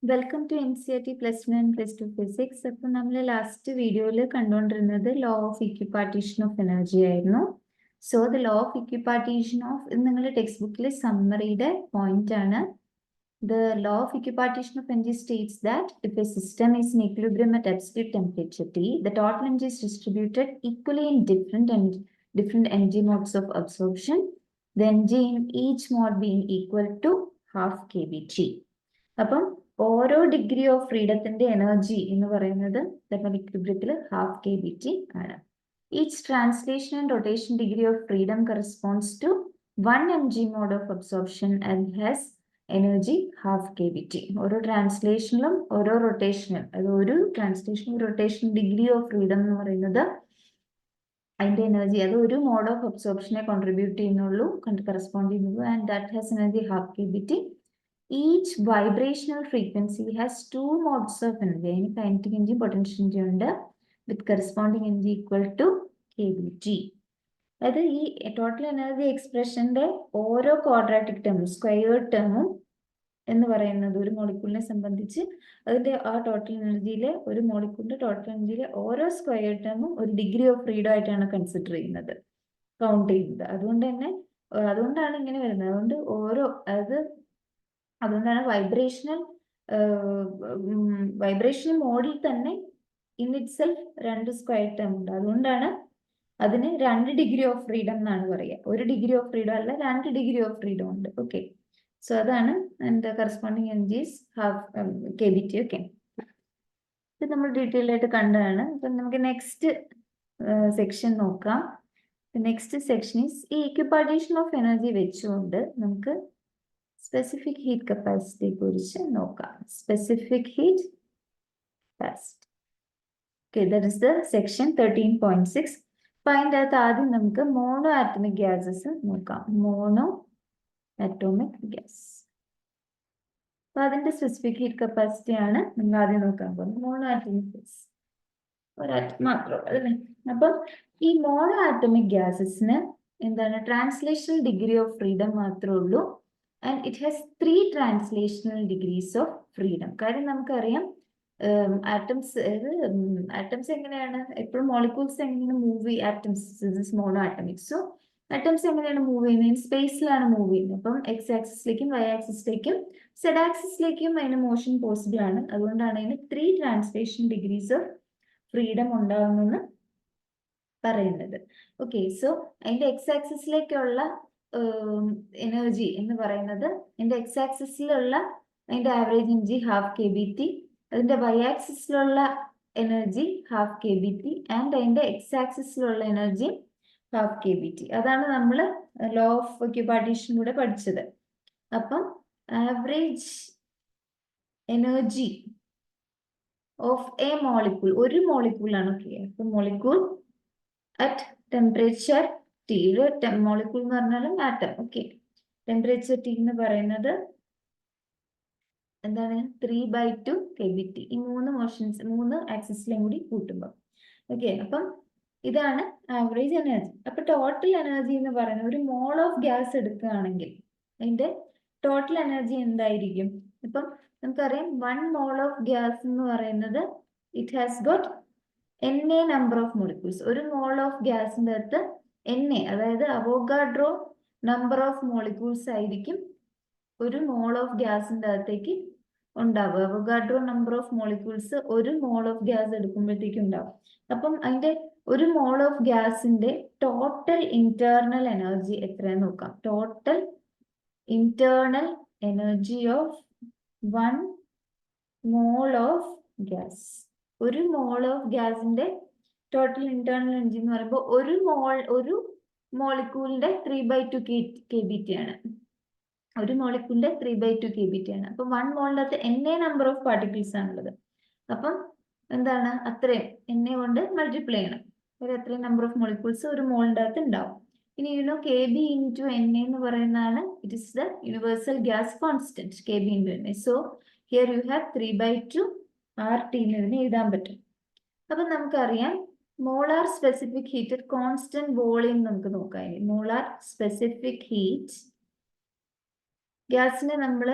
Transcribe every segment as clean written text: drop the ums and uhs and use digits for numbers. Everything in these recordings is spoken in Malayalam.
Welcome to NCERT +1 and +2 physics. അപ്പം നമ്മൾ ലാസ്റ്റ് വീഡിയോയിൽ കണ്ടുകൊണ്ടിരുന്നത് law of equipartition of energy ആയിരുന്നു. So the law of equipartition of ഇത് നിങ്ങളുടെ ടെക്സ്റ്റ് ബുക്കിലെ സമ്മറിയുടെ പോയിന്റ് ആണ്. The law of equipartition of energy states that if a system is in equilibrium at absolute temperature T, the total energy is distributed equally in different energy modes of absorption, the energy in each mode being equal to half kBT. അപ്പം ഓരോ ഡിഗ്രി ഓഫ് ഫ്രീഡത്തിന്റെ എനർജി എന്ന് പറയുന്നത് ഇക്വിലിബ്രിയത്തിൽ ഹാഫ് kBT ആണ്. Each translation and rotation degree of freedom corresponds to 1 mg mode of absorption and has energy half kBT. ഓരോ ട്രാൻസ്ലേഷനിലും ഓരോ റൊട്ടേഷനും, അത് ഒരു translation rotation degree of freedom എന്ന് പറയുന്നത് അതിന്റെ എനർജി അത് ഒരു മോഡ് ഓഫ് അബ്സോർപ്ഷനെ കോൺട്രിബ്യൂട്ട് ചെയ്യുന്നുള്ളൂ, കറസ്പോണ്ട് ചെയ്യുന്നുള്ളൂ. And that has energy half kBT. Each vibrational frequency has two modes of energy. അതിന് kinetic energy, potential energy ഉണ്ട്, with corresponding energy equal to kBT. അതായത് ഈ ടോട്ടൽ എനർജി എക്സ്പ്രഷന്റെ ഓരോ ക്വാഡ്രാറ്റിക് ടേമും സ്ക്വയർ ടേമും എന്ന് പറയുന്നത് ഒരു മോളിക്യൂളിനെ സംബന്ധിച്ച് അതിന്റെ ആ ടോട്ടൽ എനർജിയിലെ ഒരു മോളിക്യൂളിന്റെ ടോട്ടൽ എനർജിയിലെ ഓരോ സ്ക്വയർ ടേമും ഒരു ഡിഗ്രി ഓഫ് ഫ്രീഡം ആയിട്ടാണ് കൺസിഡർ ചെയ്യുന്നത്, കൗണ്ട് ചെയ്യുന്നത്. അതുകൊണ്ടാണ് ഇങ്ങനെ വരുന്നത്. അതുകൊണ്ടാണ് വൈബ്രേഷണൽ മോഡിൽ തന്നെ ഇൻ ഇറ്റ് സെൽഫ് രണ്ട് സ്ക്വയർ ടേം ഉണ്ട്. അതുകൊണ്ടാണ് അതിന് 2 ഡിഗ്രി ഓഫ് ഫ്രീഡം എന്നാണ് പറയുക. 1 ഡിഗ്രി ഓഫ് ഫ്രീഡം അല്ല, 2 ഡിഗ്രി ഓഫ് ഫ്രീഡം ഉണ്ട്. ഓക്കെ, സോ അതാണ് എൻ്റെ corresponding energies half kBT. Okay, ഇത് നമ്മൾ ഡീറ്റെയിൽ ആയിട്ട് കണ്ടതാണ്. അപ്പം നമുക്ക് നെക്സ്റ്റ് സെക്ഷൻ നോക്കാം. നെക്സ്റ്റ് സെക്ഷൻ ഈസ് ഈ ഇക്വിപാർട്ടീഷൻ ഓഫ് എനർജി വെച്ചുകൊണ്ട് നമുക്ക് സ്പെസിഫിക് ഹീറ്റ് കപ്പാസിറ്റിയെ കുറിച്ച് നോക്കാം. Specific heat capacity. Okay, that is the section 13.6. അപ്പൊ അതിൻ്റെ അകത്ത് ആദ്യം നമുക്ക് മോണോ ആറ്റമിക് ഗ്യാസസ് നോക്കാം. Mono atomic gas. അപ്പൊ അതിന്റെ സ്പെസിഫിക് ഹീറ്റ് കപ്പാസിറ്റി ആണ് നമ്മൾ ആദ്യം നോക്കാൻ പോകുന്നത്. മോണോ ആറ്റമിക് ഗ്യാസ് ഒരാറ്റം മാത്രമല്ല അല്ലേ. അപ്പം ഈ മോണോ ആറ്റമിക് ഗ്യാസസിന് എന്താണ് ട്രാൻസ്ലേഷണൽ ഡിഗ്രി ഓഫ് ഫ്രീഡം മാത്രമേ ഉള്ളൂ. And it has 3 translational degrees of freedom. കാര്യം നമുക്കറിയാം ആറ്റംസ് എങ്ങനെയാണ് എപ്പോഴും മോളിക്യൂൾസ് എങ്ങനെയാണ് മൂവ് ചെയ്യുക, atoms mono atomic. So atoms എങ്ങനെയാണ് മൂവ് ചെയ്യുന്നത്, സ്പേസിലാണ് മൂവ് ചെയ്യുന്നത്. അപ്പം എക്സ് ആക്സിസിലേക്കും വൈ ആക്സിസിലേക്കും സെഡ് ആക്സിസിലേക്കും അതിന് മോഷൻ പോസിബിൾ ആണ്. അതുകൊണ്ടാണ് അതിന് 3 ട്രാൻസ്ലേഷൻ ഡിഗ്രീസ് ഓഫ് ഫ്രീഡം ഉണ്ടാകുമെന്ന് പറയുന്നത്. ഓക്കെ, സോ അതിന്റെ എക്സ് ആക്സിസിലേക്കുള്ള എനർജി എന്ന് പറയുന്നത് അതിന്റെ എക്സ് ആക്സിസിലുള്ള അതിന്റെ ആവറേജ് എനർജി ഹാഫ് kBT, അതിന്റെ വൈ ആക്സിസിലുള്ള എനർജി ഹാഫ് kBT ആൻഡ് അതിന്റെ എക്സ് ആക്സിസിലുള്ള എനർജി ഹാഫ് kBT. അതാണ് നമ്മൾ ലോ ഓഫ് ഇക്വിപാർട്ടീഷനിലൂടെ പഠിച്ചത്. അപ്പം average energy of a molecule, ഒരു മോളിക്യൂളാണ്. ഓക്കെ, അപ്പൊ molecule at temperature T, molecule എന്ന് പറഞ്ഞാലും ആറ്റം. ഓക്കെ, ടെമ്പറേച്ചർ T എന്ന് പറയുന്നത് എന്താണ് 3/2 kBT. ഈ 3 ആക്സിസിലും കൂടി കൂട്ടുമ്പോൾ. ഓക്കെ, അപ്പം ഇതാണ് ആവറേജ് എനർജി. അപ്പൊ ടോട്ടൽ എനർജി എന്ന് പറയുന്നത് ഒരു മോൾ ഓഫ് ഗ്യാസ് എടുക്കുകയാണെങ്കിൽ അതിന്റെ ടോട്ടൽ എനർജി എന്തായിരിക്കും? ഇപ്പം നമുക്കറിയാം 1 മോൾ ഓഫ് ഗ്യാസ് എന്ന് പറയുന്നത് it has got NA number of molecules. ഒരു മോൾ ഓഫ് ഗ്യാസിന്റെ അകത്ത് NA, അതായത് അവോഗാഡ്രോ നമ്പർ ഓഫ് മോളിക്യൂൾസ് ആയിരിക്കും ഒരു മോൾ ഓഫ് ഗ്യാസിന്റെ അകത്തേക്ക് ഉണ്ടാവുക. അവോഗാഡ്രോ നമ്പർ ഓഫ് മോളിക്യൂൾസ് ഒരു മോൾ ഓഫ് ഗ്യാസ് എടുക്കുമ്പോഴത്തേക്ക് ഉണ്ടാവും. അപ്പം അതിന്റെ ഒരു മോൾ ഓഫ് ഗ്യാസിന്റെ ടോട്ടൽ ഇന്റേർണൽ എനർജി എത്രയാന്ന് നോക്കാം. Total internal energy of 1 mole of gas. ഒരു മോൾ ഓഫ് ഗ്യാസിന്റെ ടോട്ടൽ ഇന്റേർണൽ എനർജി എന്ന് പറയുമ്പോൾ ഒരു മോളിക്യൂളിന്റെ 3/2 kBT ആണ്. ഒരു മോളിക്യൂളിന്റെ 3/2 kBT ആണ്. അപ്പൊ 1 മോളിന്റെ അകത്ത് NA നമ്പർ ഓഫ് പാർട്ടിക്കിൾസ് ആണുള്ളത്. അപ്പം എന്താണ് അത്രയും NA കൊണ്ട് മൾട്ടിപ്ലൈ ചെയ്യണം. അത്രയും നമ്പർ ഓഫ് മോളിക്യൂൾസ് ഒരു മോളിന്റെ അകത്ത് ഉണ്ടാവും. ഇനി KB ഇൻറ്റു NA എന്ന് പറയുന്നതാണ് it is the universal gas constant KB into NA. So here you have 3/2 RT എന്ന് എഴുതാൻ പറ്റും. അപ്പൊ നമുക്കറിയാം molar specific heat at constant volume നമുക്ക് നോക്കാം. മോളാർ സ്പെസിഫിക് ഹീറ്റ് ഗ്യാസിനെ നമ്മൾ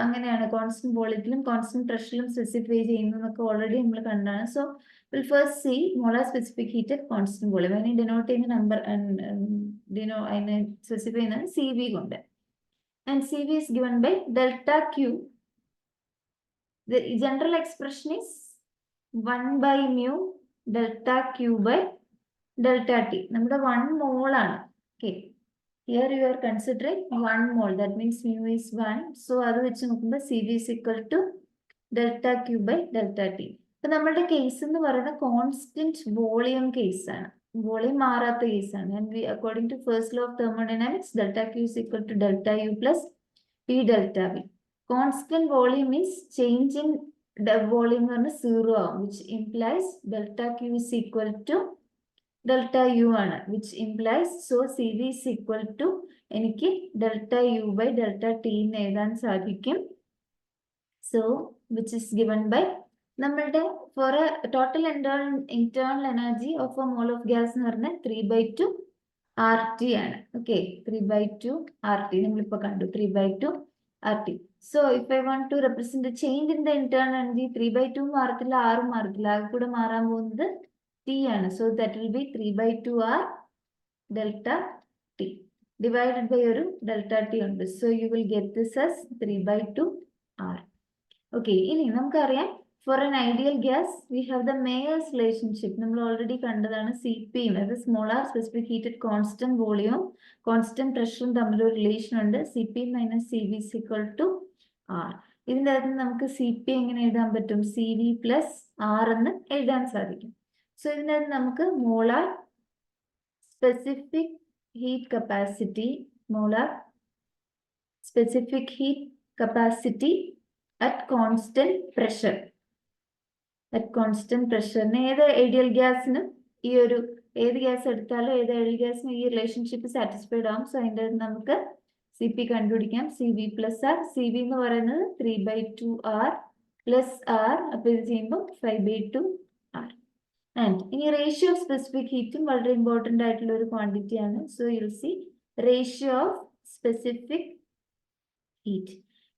അങ്ങനെയാണ് കോൺസ്റ്റന്റ് വോളിയത്തിലും കോൺസ്റ്റന്റ് പ്രഷറിലും സ്പെസിഫൈ ചെയ്യുന്നു എന്നൊക്കെ ഓൾറെഡി നമ്മൾ കണ്ടാണ്. So will first C molar specific heat at constant volume. അതിനെ ഡിനോട്ട് ചെയ്യുന്ന നമ്പർ അതിനെ സ്പെസിഫൈ ചെയ്യുന്നത് സി വി കൊണ്ട്. And C V is given by delta Q. The general expression is 1 by mu delta Q by delta T. നമ്മുടെ 1 mole ആണ്. Okay. Here you are considering 1 mole. That means mu is 1. So അത് വെച്ച് നോക്കുമ്പോൾ CV is equal to delta Q by delta T. ഇപ്പൊ നമ്മളുടെ കേസ് എന്ന് പറയുന്നത് കോൺസ്റ്റന്റ് വോളിയം കേസ് ആണ്. വോളിയം മാറാത്ത കേസാണ്. And we, according to first law of thermodynamics, delta Q is equal to delta U plus P delta V. Constant volume is change in the volume on 0, which implies delta Q is equal to delta U, which implies so CV is equal to എനിക്ക് delta U by delta T എന്ന് എഴുതാൻ സാധിക്കും. So which is given by നമ്മളുടെ for a total internal energy of a mole of gas എന്ന് പറഞ്ഞാൽ 3/2 RT ആണ്. Okay, 3/2 RT നമ്മളിപ്പോ കണ്ടു 3/2 RT. So if I want to represent the change in the internal energy, 3/2 മാറത്തില്ല, 6 മാറത്തില്ല, ആകെ കൂടെ മാറാൻ പോകുന്നത് T ആണ്. So that will be 3/2 R delta T divided by ഒരു delta T ഉണ്ട്. So you will get this as 3/2 R. Okay, ഇനി നമുക്കറിയാം for an ideal gas we have the Mayer's relationship. നമ്മൾ ഓൾറെഡി കണ്ടതാണ് CP, അത് molar specific heat at constant വോളിയവും കോൺസ്റ്റന്റ് പ്രഷറും തമ്മിലൊരു റിലേഷൻ ഉണ്ട്. CP minus CV is equal to R. ഇതിൻ്റെ അകത്ത് നമുക്ക് CP എങ്ങനെ എഴുതാൻ പറ്റും? CV plus R എന്ന് എഴുതാൻ സാധിക്കും. സോ ഇതിൻ്റെ അകത്ത് നമുക്ക് molar specific heat capacity, molar specific heat capacity at constant pressure, at constant പ്രഷറിന് ഏത് ഐഡിയൽ ഗ്യാസിനും ഈ ഒരു ഏത് ഗ്യാസ് എടുത്താലും ഏത് ഐഡിയൽ ഗ്യാസിനും ഈ റിലേഷൻഷിപ്പ് സാറ്റിസ്ഫൈഡ് ആവും. സോ അതിൻ്റെ നമുക്ക് CP കണ്ടുപിടിക്കാം. CV plus R. CV എന്ന് പറയുന്നത് 3/2 R പ്ലസ് R. അപ്പൊ ഇത് ചെയ്യുമ്പോൾ 5/2 R. ആൻഡ് ഇനി റേഷ്യോ ഓഫ് സ്പെസിഫിക് ഹീറ്റും വളരെ ഇമ്പോർട്ടൻ്റ് ആയിട്ടുള്ള ഒരു ക്വാണ്ടിറ്റി ആണ്. So you will see ratio of specific heat,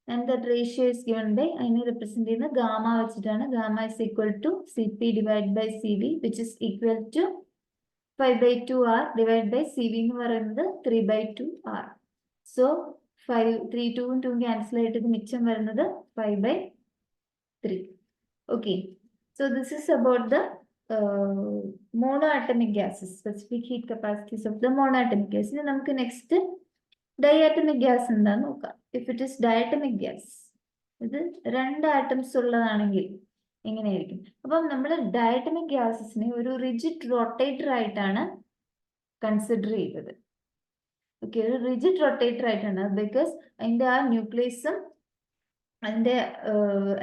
and that ratio is given by അതിനെ represent ചെയ്യുന്ന ഗാമ വെച്ചിട്ടാണ്. Gamma is equal to CP divided by CV, which is equal to 5/2 R divided by CV എന്ന് പറയുന്നത് 3/2 R. So 3 2 2 cancel ആയിട്ട് ഇത് മിച്ചം വരുന്നത് 5/3. Okay, so this is about the monoatomic gases, specific heat capacities of the monoatomic gas. ഇനി നമുക്ക് നെക്സ്റ്റ് ഡയറ്റമിക് ഗ്യാസ് എന്താന്ന് നോക്കാം. ഇഫ് ഇറ്റ് ഇസ് ഡയറ്റമിക് ഗ്യാസ്, ഇത് 2 ആറ്റംസ് ഉള്ളതാണെങ്കിൽ എങ്ങനെയായിരിക്കും? അപ്പം നമ്മൾ ഡയറ്റമിക് ഗ്യാസസിനെ ഒരു റിജിഡ് റൊട്ടേറ്റർ ആയിട്ടാണ് കൺസിഡർ ചെയ്തത്. ഓക്കെ, ഒരു റിജിഡ് റൊട്ടേറ്റർ ആയിട്ടാണ്. ബിക്കോസ് അതിൻ്റെ ആ ന്യൂക്ലിയസും അതിൻ്റെ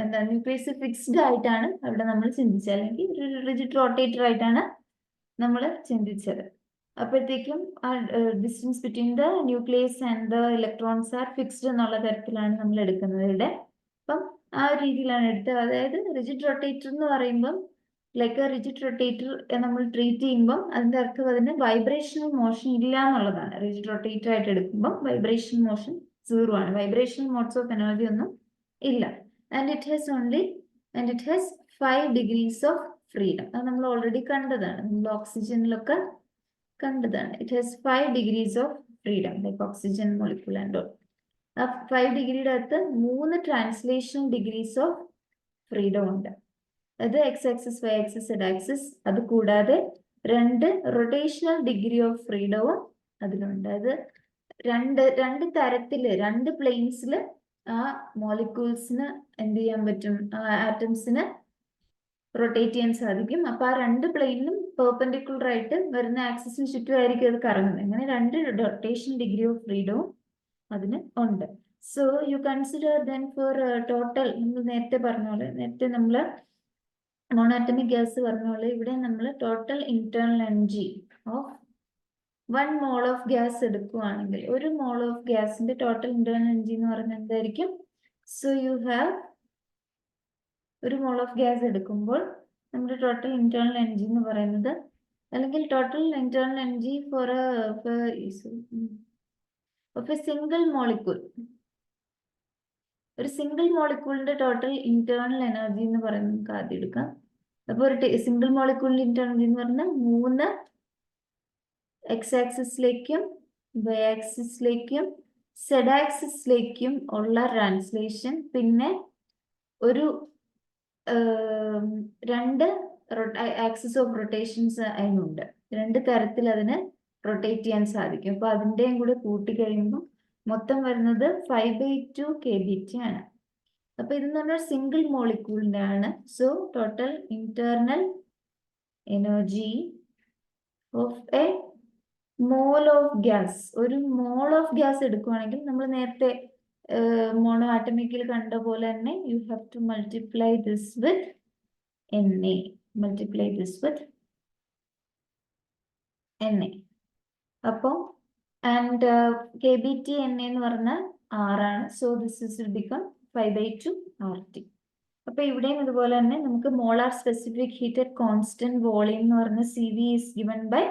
എന്താ ന്യൂക്ലിയസ് ഫിക്സ്ഡ് ആയിട്ടാണ് അവിടെ നമ്മൾ ചിന്തിച്ചത്, അല്ലെങ്കിൽ ഒരു റിജിഡ് റൊട്ടേറ്റർ ആയിട്ടാണ് നമ്മൾ ചിന്തിച്ചത്. അപ്പോഴത്തേക്കും ആ distance between the nucleus and the electrons are fixed എന്നുള്ള തരത്തിലാണ് നമ്മൾ എടുക്കുന്നത് ഇവിടെ. അപ്പം ആ ഒരു രീതിയിലാണ് എടുത്തത്. അതായത് റിജിഡ് റൊട്ടേറ്റർ എന്ന് പറയുമ്പം ലൈക്ക് റിജിഡ് റൊട്ടേറ്റർ നമ്മൾ ട്രീറ്റ് ചെയ്യുമ്പം അതിൻ്റെ അർത്ഥം അതിന് വൈബ്രേഷണൽ മോഷൻ ഇല്ല എന്നുള്ളതാണ്. റിജിഡ് റൊട്ടേറ്റർ ആയിട്ട് എടുക്കുമ്പം വൈബ്രേഷണൽ മോഷൻ 0 ആണ്. വൈബ്രേഷണൽ മോഡ്സ് ഓഫ് എനർജി ഒന്നും ഇല്ല. And it has 5 degrees of freedom. അത് നമ്മൾ ഓൾറെഡി കണ്ടതാണ്, നമ്മൾ ഓക്സിജനിലൊക്കെ കണ്ടതാണ്. It has 5 degrees of freedom like oxygen molecule and all. ആ 5 ഡിഗ്രിയുടെ അകത്ത് 3 ട്രാൻസ്ലേഷൻ ഡിഗ്രീസ് ഓഫ് ഫ്രീഡം ഉണ്ട്. അത് X axis, Y axis, Z axis. അത് കൂടാതെ 2 റൊട്ടേഷണൽ ഡിഗ്രി ഓഫ് ഫ്രീഡവും അതിലുണ്ട്. അത് രണ്ട് തരത്തില് 2 പ്ലെയിൻസിൽ ആ മോളിക്യൂൾസിന് എന്ത് ചെയ്യാൻ പറ്റും, ആറ്റംസിന് റൊട്ടേറ്റ് ചെയ്യാൻ സാധിക്കും. അപ്പൊ ആ 2 പ്ലെയിനിലും പെർപെൻഡിക്കുലർ ആയിട്ട് വരുന്ന ആക്സിസിന് ചുറ്റുമായിരിക്കും അത് കറങ്ങുന്നത്. അങ്ങനെ 2 റൊട്ടേഷൻ ഡിഗ്രി ഓഫ് ഫ്രീഡവും അതിന് ഉണ്ട്. So you consider then for total, നമ്മൾ നേരത്തെ പറഞ്ഞ പോലെ, നേരത്തെ നമ്മൾ മോണോറ്റമിക് ഗ്യാസ് പറഞ്ഞ പോലെ ഇവിടെ നമ്മൾ total internal energy of 1 mole of gas എടുക്കുകയാണെങ്കിൽ, ഒരു മോൾ ഓഫ് ഗ്യാസിന്റെ ടോട്ടൽ ഇന്റേണൽ എനർജി എന്ന് പറയുന്നത് എന്തായിരിക്കും? സോ യു ഹാവ് ഒരു മോൾ ഓഫ് ഗ്യാസ് എടുക്കുമ്പോൾ നമ്മുടെ ടോട്ടൽ ഇന്റേണൽ എനർജി എന്ന് പറയുന്നത്, അല്ലെങ്കിൽ total internal energy for a single molecule ഒരു സിംഗിൾ മോളിക്യൂളിന്റെ ടോട്ടൽ ഇന്റേണൽ എനർജി എന്ന് പറയുന്നത് നമുക്ക് ആദ്യം എടുക്കാം. അപ്പൊ ഒരു സിംഗിൾ മോളിക്യൂളിന്റെ ഇന്റേണൽ എനർജി എന്ന് പറഞ്ഞാൽ 3 എക്സ് ആക്സിസിലേക്കും വൈ ആക്സിസിലേക്കും സെഡ് ആക്സിസിലേക്കും ഉള്ള ട്രാൻസ്ലേഷൻ, പിന്നെ ഒരു 2 ആക്സിസ് ഓഫ് റൊട്ടേഷൻസ് അതിനുണ്ട്. 2 തരത്തിൽ അതിന് റൊട്ടേറ്റ് ചെയ്യാൻ സാധിക്കും. അപ്പൊ അതിൻ്റെയും കൂടെ കൂട്ടി കഴിയുമ്പോൾ മൊത്തം വരുന്നത് 5/2 kBt ആണ്. അപ്പൊ ഇതെന്ന് പറഞ്ഞാൽ സിംഗിൾ മോളിക്യൂളിന്റെ ആണ്. So total internal energy of a mole of gas, ഒരു മോൾ ഓഫ് ഗ്യാസ് എടുക്കുവാണെങ്കിൽ നമ്മൾ നേരത്തെ മോണോ ആറ്റമിക്കിൽ കണ്ട പോലെ തന്നെ you have to multiply this with Na. Multiply this with Na. അപ്പോൾ ആൻഡ് kBt Na എന്ന് പറഞ്ഞാൽ 6 ആണ്. So this is will become 5/2 RT. അപ്പൊ ഇവിടെയും ഇതുപോലെ തന്നെ നമുക്ക് molar specific heat at constant volume എന്ന് പറഞ്ഞ CV is given by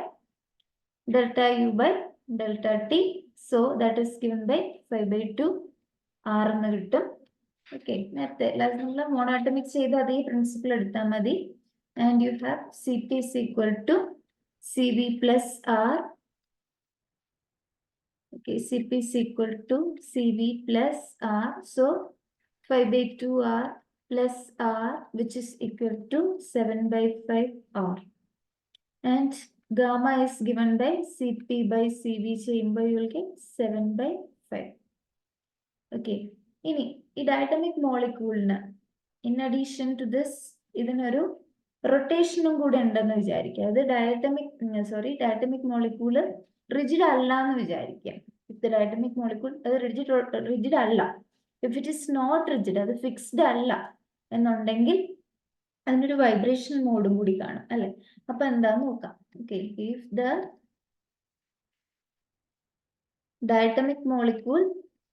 delta U by delta T. So that is given by 5/2 R എന്ന് കിട്ടും. ഓക്കെ, നേരത്തെ നമ്മൾ മോണോആറ്റമിക് ചെയ്ത് അതേ പ്രിൻസിപ്പിൾ എടുത്താൽ മതി. And you have CP is equal to CV plus R. Okay, CP is equal to CV plus R. So 5/2 R plus R, which is equal to 7/5 R. And gamma is given by CP by CV ചെയ്യുമ്പോൾ you will get 7/5. Okay, ഇനി ഈ ഡയറ്റമിക് മോളിക്യൂളിന് ഇൻ അഡീഷൻ ടു ദിസ് ഇതിനൊരു റൊട്ടേഷനും കൂടെ ഉണ്ടെന്ന് വിചാരിക്കുക. അത് ഡയറ്റമിക് മോളിക്യൂള് റിജിഡ് അല്ല എന്ന് വിചാരിക്കാം. ഇഫ് ദ ഡയറ്റമിക് മോളിക്യൂൾ അത് റിജിഡ് അല്ല, if it is not rigid, അത് ഫിക്സ്ഡ് അല്ല എന്നുണ്ടെങ്കിൽ അതിനൊരു വൈബ്രേഷൻ മോഡും കൂടി കാണും അല്ലെ. അപ്പൊ എന്താന്ന് നോക്കാം. Okay, if the diatomic molecule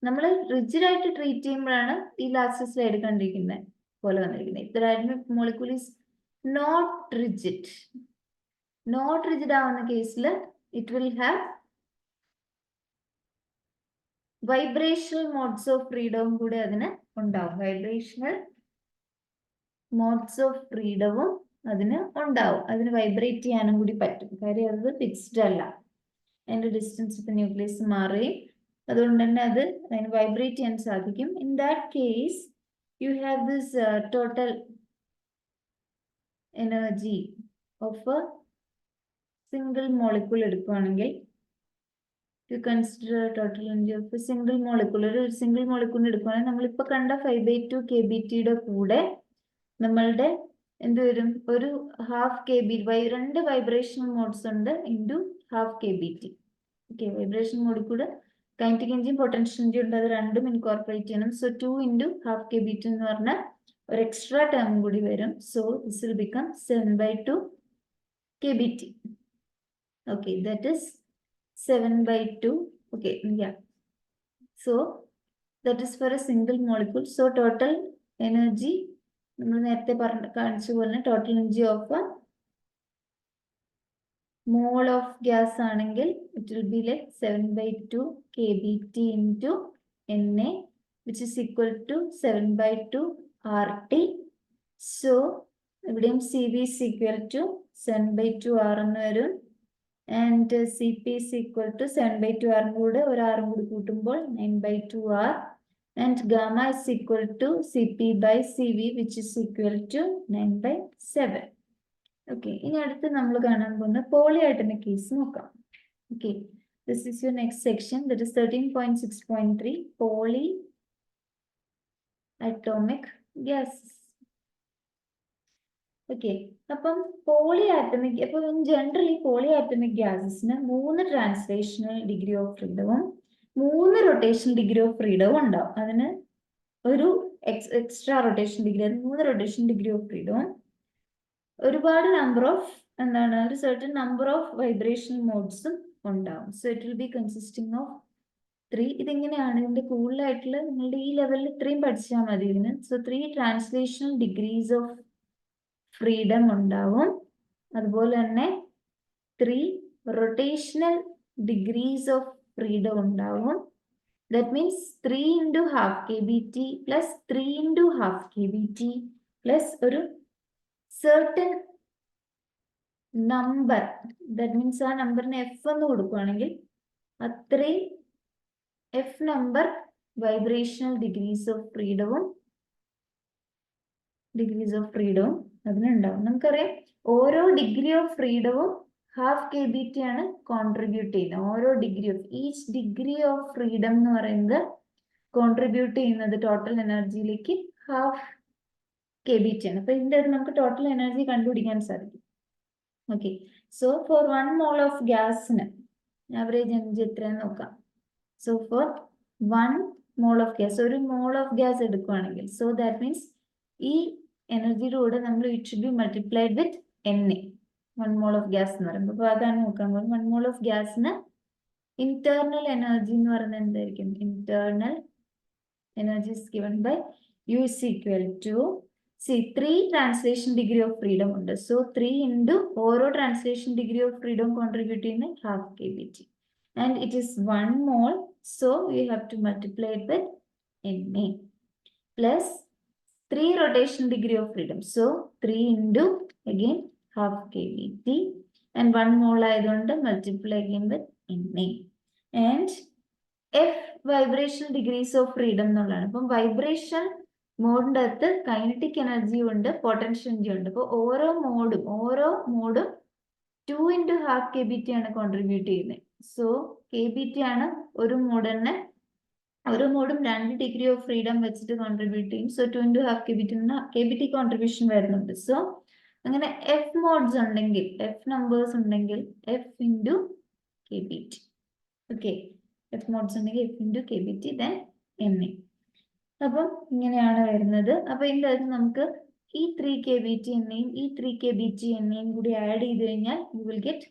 നമ്മൾ റിജിഡ് ആയിട്ട് ട്രീറ്റ് ചെയ്യുമ്പോഴാണ് ഈ ലാസ്റ്റ് സ്ലൈഡ് കണ്ടിരിക്കുന്നത് പോലെ വന്നിരിക്കുന്നത്. If the diatomic molecule is not rigid ആവുന്ന കേസിൽ it will have vibrational modes of ഫ്രീഡവും കൂടെ അതിന് ഉണ്ടാവും. വൈബ്രേഷണൽ മോഡ്സ് ഓഫ് ഫ്രീഡവും അതിന് ഉണ്ടാവും. അതിന് വൈബ്രേറ്റ് ചെയ്യാനും കൂടി പറ്റും. കാര്യം അത് ഫിക്സ്ഡ് അല്ല, അതിന്റെ ഡിസ്റ്റൻസ് ഇപ്പൊ ന്യൂക്ലിയസ് മാറുകയും അതുകൊണ്ട് തന്നെ അത് അതിന് വൈബ്രേറ്റ് ചെയ്യാൻ സാധിക്കും. In that case you have this total energy of a single molecule എടുക്കുകയാണെങ്കിൽ you consider total energy of a single molecule. ഒരു സിംഗിൾ മോളിക്യൂൾ എടുക്കുകയാണെങ്കിൽ നമ്മളിപ്പോ കണ്ട 5/2 kBtയുടെ കൂടെ നമ്മളുടെ എന്ത് വരും, ഒരു 1/2 kB, 2 വൈബ്രേഷണൽ മോഡ്സ് ഉണ്ട് ഇൻറ്റു 1/2 kBt. ഓക്കെ, വൈബ്രേഷൻ മോഡിൽ കൂടെ കൈനറ്റിക് എനർജിയും പൊട്ടൻഷ്യൽ എനർജി ഉണ്ട്, അത് രണ്ടും ഇൻകോർപ്പറേറ്റ് ചെയ്യണം. സോ 2 × 1/2 kBt എന്ന് പറഞ്ഞാൽ ഒരു എക്സ്ട്രാ ടേം കൂടി വരും. So this will become 7/2 kBt. Okay, that is 7/2. Okay, so that is for a single molecule. So total energy നമ്മൾ നേരത്തെ കാണിച്ച പോലെ total energy of mole of gas ആണെങ്കിൽ it will be like 7/2 kBt into Na, which is equal to 7/2 RT. So ഇവിടെയും CV is equal to 7/2 R എന്ന് വരും. And CP is equal to 7/2 R കൂടെ ഒരു R കൂടി കൂട്ടുമ്പോൾ 9/2 R. And gamma is equal to CP by CV, which is equal to 9/7. Okay, ഇനി അടുത്ത് നമ്മൾ കാണാൻ പോകുന്ന പോളിയാറ്റമിക് കേസ് നോക്കാം. Okay, this is your next section, that is 13.6.3 polyatomic gases. Okay, അപ്പം പോളിയാറ്റമിക്, അപ്പോൾ ജനറലി പോളിയാറ്റമിക് ഗ്യാസസിന് 3 ട്രാൻസ്ലേഷണൽ ഡിഗ്രി ഓഫ് ഫ്രീഡവും 3 റൊട്ടേഷൻ ഡിഗ്രി ഓഫ് ഫ്രീഡവും ഉണ്ടാവും. അതിന് ഒരു extra rotation degree, 3 rotation degree of ഫ്രീഡവും ഒരുപാട് നമ്പർ ഓഫ് ഒരു സർട്ടൻ നമ്പർ ഓഫ് വൈബ്രേഷൻ മോഡ്സും ഉണ്ടാവും. So it will be consisting of 3. ഇതിങ്ങനെയാണ്, ഇതിന്റെ കൂടുതലായിട്ടുള്ള നിങ്ങളുടെ ഈ ലെവലിൽ ഇത്രയും പഠിച്ചാൽ മതി ഇതിന്. So 3 translational degrees of freedom ഉണ്ടാവും. അതുപോലെ തന്നെ 3 റൊട്ടേഷണൽ ഡിഗ്രീസ് ഓഫ് ഫ്രീഡം ഉണ്ടാവും. That means 3 into half kBT plus 3 into half kBT plus ഒരു certain number. That means ആ നമ്പറിന് എഫ് എന്ന് കൊടുക്കുകയാണെങ്കിൽ അത്രയും F number vibrational degrees of ഫ്രീഡവും അതിനുണ്ടാവും. നമുക്കറിയാം ഓരോ ഡിഗ്രി ഓഫ് ഫ്രീഡവും ഹാഫ് കെ ബി ടി ആണ് കോൺട്രിബ്യൂട്ട് ചെയ്യുന്നത്. ഓരോ degree of each degree of freedom എന്ന് പറയുന്നത് കോൺട്രിബ്യൂട്ട് ചെയ്യുന്നത് ടോട്ടൽ എനർജിയിലേക്ക് ഹാഫ് കെ ബി ടി ആണ്. അപ്പൊ ഇതിന്റെ അത് നമുക്ക് ടോട്ടൽ എനർജി കണ്ടുപിടിക്കാൻ സാധിക്കും. Okay, so for 1 mole of ഗ്യാസിന് ആവറേജ് എനർജി എത്രയാന്ന് നോക്കാം. So for 1 mole of gas, ഒരു മോൾ ഓഫ് ഗ്യാസ് എടുക്കുകയാണെങ്കിൽ, സോ ദാറ്റ് മീൻസ് ഈ എനർജിയുടെ കൂടെ നമ്മൾ it should be multiplied with N. 1 mole of gas എന്ന് പറയുമ്പോൾ അപ്പോൾ അതാണ് നോക്കാൻ പോകുന്നത്. 1 mole ഓഫ് ഗ്യാസിന് ഇന്റേർണൽ എനർജി എന്ന് പറയുന്നത് എന്തായിരിക്കും? Internal energy is given by U is equal to, see, 3 translation degree of freedom ഉണ്ട്. So 3 into ഓരോ translation degree of freedom contribute ചെയ്യുന്ന half kBT. And it is 1 mole, so we have to multiply it with Na plus 3 rotation degree of freedom. So 3 into again half kBT and 1 mole ആയതുകൊണ്ട് multiply again with Na. And F vibrational degrees of freedom എന്നുള്ളതാണ്. അപ്പം vibration മോഡിന്റെ അകത്ത് കൈനറ്റിക് എനർജിയും ഉണ്ട്, പൊട്ടൻഷ്യൽ എനർജി ഉണ്ട്. അപ്പോൾ ഓരോ മോഡും 2 into half kBT ആണ് കോൺട്രിബ്യൂട്ട് ചെയ്യുന്നത്. സോ kBT ആണ് ഒരു മോഡും 2 ഡിഗ്രി ഓഫ് ഫ്രീഡം വെച്ചിട്ട് കോൺട്രിബ്യൂട്ട് ചെയ്യും. So 2 into half kBT contribution വരുന്നുണ്ട്. സോ അങ്ങനെ എഫ് മോഡ്സ് ഉണ്ടെങ്കിൽ, എഫ് നമ്പേഴ്സ് ഉണ്ടെങ്കിൽ F into kBT. Okay, F modes ഉണ്ടെങ്കിൽ F into kBT then Na. അപ്പം ഇങ്ങനെയാണ് വരുന്നത്. അപ്പൊ ഇതിൻ്റെ അകത്ത് നമുക്ക് ഈ 3 kBT എണ്ണയും ഈ 3 kBT എണ്ണയും കൂടി ആഡ് ചെയ്ത് കഴിഞ്ഞാൽ യു വിൽ ഗെറ്റ്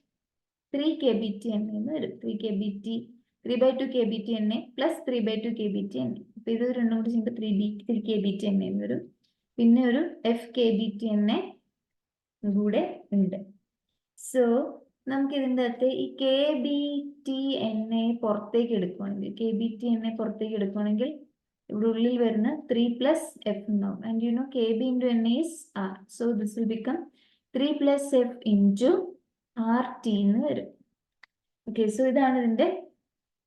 3 kBT എണ്ണയെന്ന് വരും. 3/2 kBT എണ്ണ പ്ലസ് 3/2 kBT എണ്ണ. അപ്പൊ ഇത് രണ്ടും കൂടി ചെയ്യുമ്പോൾ 3 kBT എണ്ണയെന്ന് വരും. പിന്നെ ഒരു എഫ് kBT എണ്ണ കൂടെ ഉണ്ട്. സോ നമുക്ക് ഇതിൻ്റെ അകത്ത് ഈ kBT എണ്ണ പുറത്തേക്ക് എടുക്കുകയാണെങ്കിൽ ഇവിടെ ഉള്ളിൽ വരുന്ന 3 plus F ഉണ്ടാവും. And you know KB into Na is R. So this will become 3 plus F into RT എന്ന് വരും. ഓക്കെ, സോ ഇതാണ് ഇതിന്റെ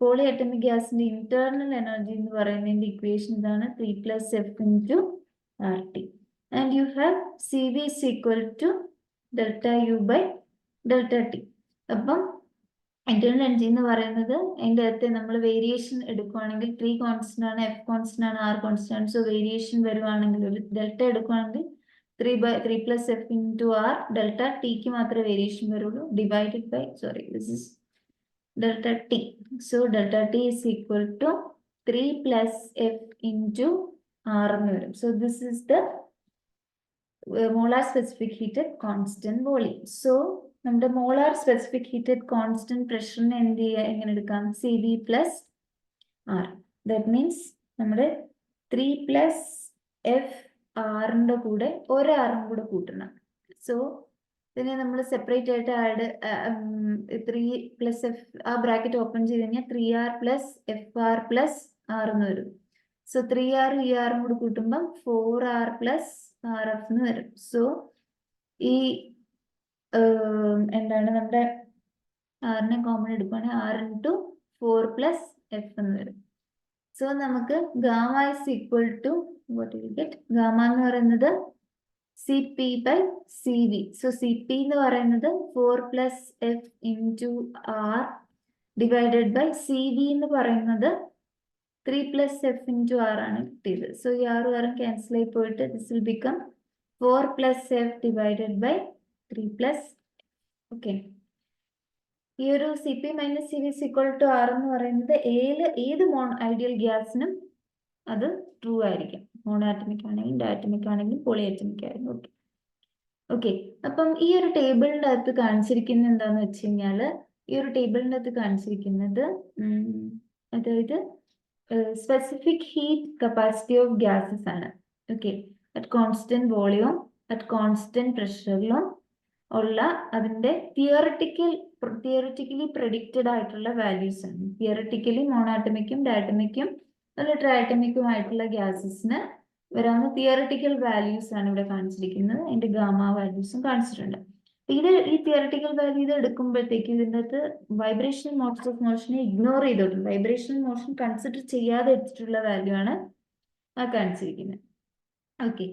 പോളി അറ്റോമിക് ഗ്യാസിന്റെ ഇന്റേർണൽ എനർജി എന്ന് പറയുന്നതിന്റെ ഇക്വേഷൻ ഇതാണ്, 3 plus F into RT. And you have CV is equal to delta U by delta T. അപ്പം ഇന്റേണൽ എനർജി എന്ന് പറയുന്നത് അതിൻ്റെ അകത്ത് നമ്മൾ വേരിയേഷൻ എടുക്കുകയാണെങ്കിൽ 3 കോൺസ്റ്റന്റ് ആണ്, F കോൺസ്റ്റന്റ് ആണ്, R കോൺസ്റ്റന്റ് ആണ്. സോ വേരിയേഷൻ വരുവാണെങ്കിൽ ഒരു ഡെൽറ്റ എടുക്കുകയാണെങ്കിൽ 3 plus F into R, delta ടിക്ക് മാത്രമേ വേരിയേഷൻ വരുള്ളൂ, divided by this is delta T. So delta T is equal to 3 plus F into R എന്ന് വരും. So this is the molar specific heat at constant volume. So നമ്മുടെ മോളാർ സ്പെസിഫിക് ഹീറ്റഡ് കോൺസ്റ്റന്റ് പ്രഷറിനെ എന്ത് ചെയ്യുക, എങ്ങനെ എടുക്കാം? CV plus R. That means നമ്മുടെ 3 plus F ആറിൻ്റെ കൂടെ ഒരാറും കൂടെ കൂട്ടണം. സോ ഇതിനെ നമ്മൾ സെപ്പറേറ്റ് ആയിട്ട് ആഡ് 3 plus F, ആ ബ്രാക്കറ്റ് ഓപ്പൺ ചെയ്ത് കഴിഞ്ഞാൽ 3R plus FR plus R എന്ന് വരും. സോ 3R ഈ ആറും കൂടെ കൂട്ടുമ്പം 4R plus RF എന്ന് വരും. സോ ഈ എന്താണ് നമ്മുടെ ആറിനെ കോമൺ എടുക്കുകയാണെങ്കിൽ R into 4 plus F എന്ന് വരും. സോ നമുക്ക് gamma is equal to what will get? Gamma എന്ന് പറയുന്നത് CP by CV. So CP എന്ന് പറയുന്നത് 4 plus F into R divided by CV എന്ന് പറയുന്നത് 3 plus F into R ആണ് കിട്ടിയത്. സോ ഈ ആറും ക്യാൻസൽ ആയി പോയിട്ട് this will become 4 plus F divided by 3 plus. Okay, ഈ ഒരു CP minus CV is equal to R എന്ന് പറയുന്നത് ഏത് ഐഡിയൽ ഗ്യാസിനും അത് ട്രൂ ആയിരിക്കും. മോണോആറ്റമിക് ആണെങ്കിലും ഡയറ്റമിക് ആണെങ്കിലും പോളിആറ്റമിക് ആണെങ്കിലും. ഓക്കെ ഓക്കെ അപ്പം ഈ ഒരു ടേബിളിൻ്റെ അകത്ത് കാണിച്ചിരിക്കുന്നത് എന്താണെന്ന് വെച്ച് കഴിഞ്ഞാൽ, ഈ ഒരു ടേബിളിൻ്റെ അകത്ത് കാണിച്ചിരിക്കുന്നത് അതായത് specific heat capacity of gases ആണ്. Okay, at constant volume at constant പ്രഷറിലും ഉള്ള അതിൻ്റെ തിയറട്ടിക്കൽ പ്രെഡിക്റ്റഡ് ആയിട്ടുള്ള വാല്യൂസ് ആണ്. തിയററ്റിക്കലി മോണാറ്റമിക്കും ഡയറ്റമിക്കും അല്ല ട്രയാറ്റമിക്കും ആയിട്ടുള്ള ഗ്യാസസിന് വരാവുന്ന തിയററ്റിക്കൽ വാല്യൂസ് ആണ് ഇവിടെ കാണിച്ചിരിക്കുന്നത്. അതിന്റെ ഗാമ വാല്യൂസും കാണിച്ചിട്ടുണ്ട്. ഈ തിയററ്റിക്കൽ വാല്യൂ ഇത് എടുക്കുമ്പോഴത്തേക്ക് ഇതിൻ്റെ അകത്ത് വൈബ്രേഷണൽ മോഡ്സ് ഓഫ് മോഷനെ ഇഗ്നോർ ചെയ്തിട്ടുണ്ട്. വൈബ്രേഷണൽ മോഷൻ കൺസിഡർ ചെയ്യാതെ എടുത്തിട്ടുള്ള വാല്യൂ ആണ് ആ കാണിച്ചിരിക്കുന്നത്. ഓക്കെ,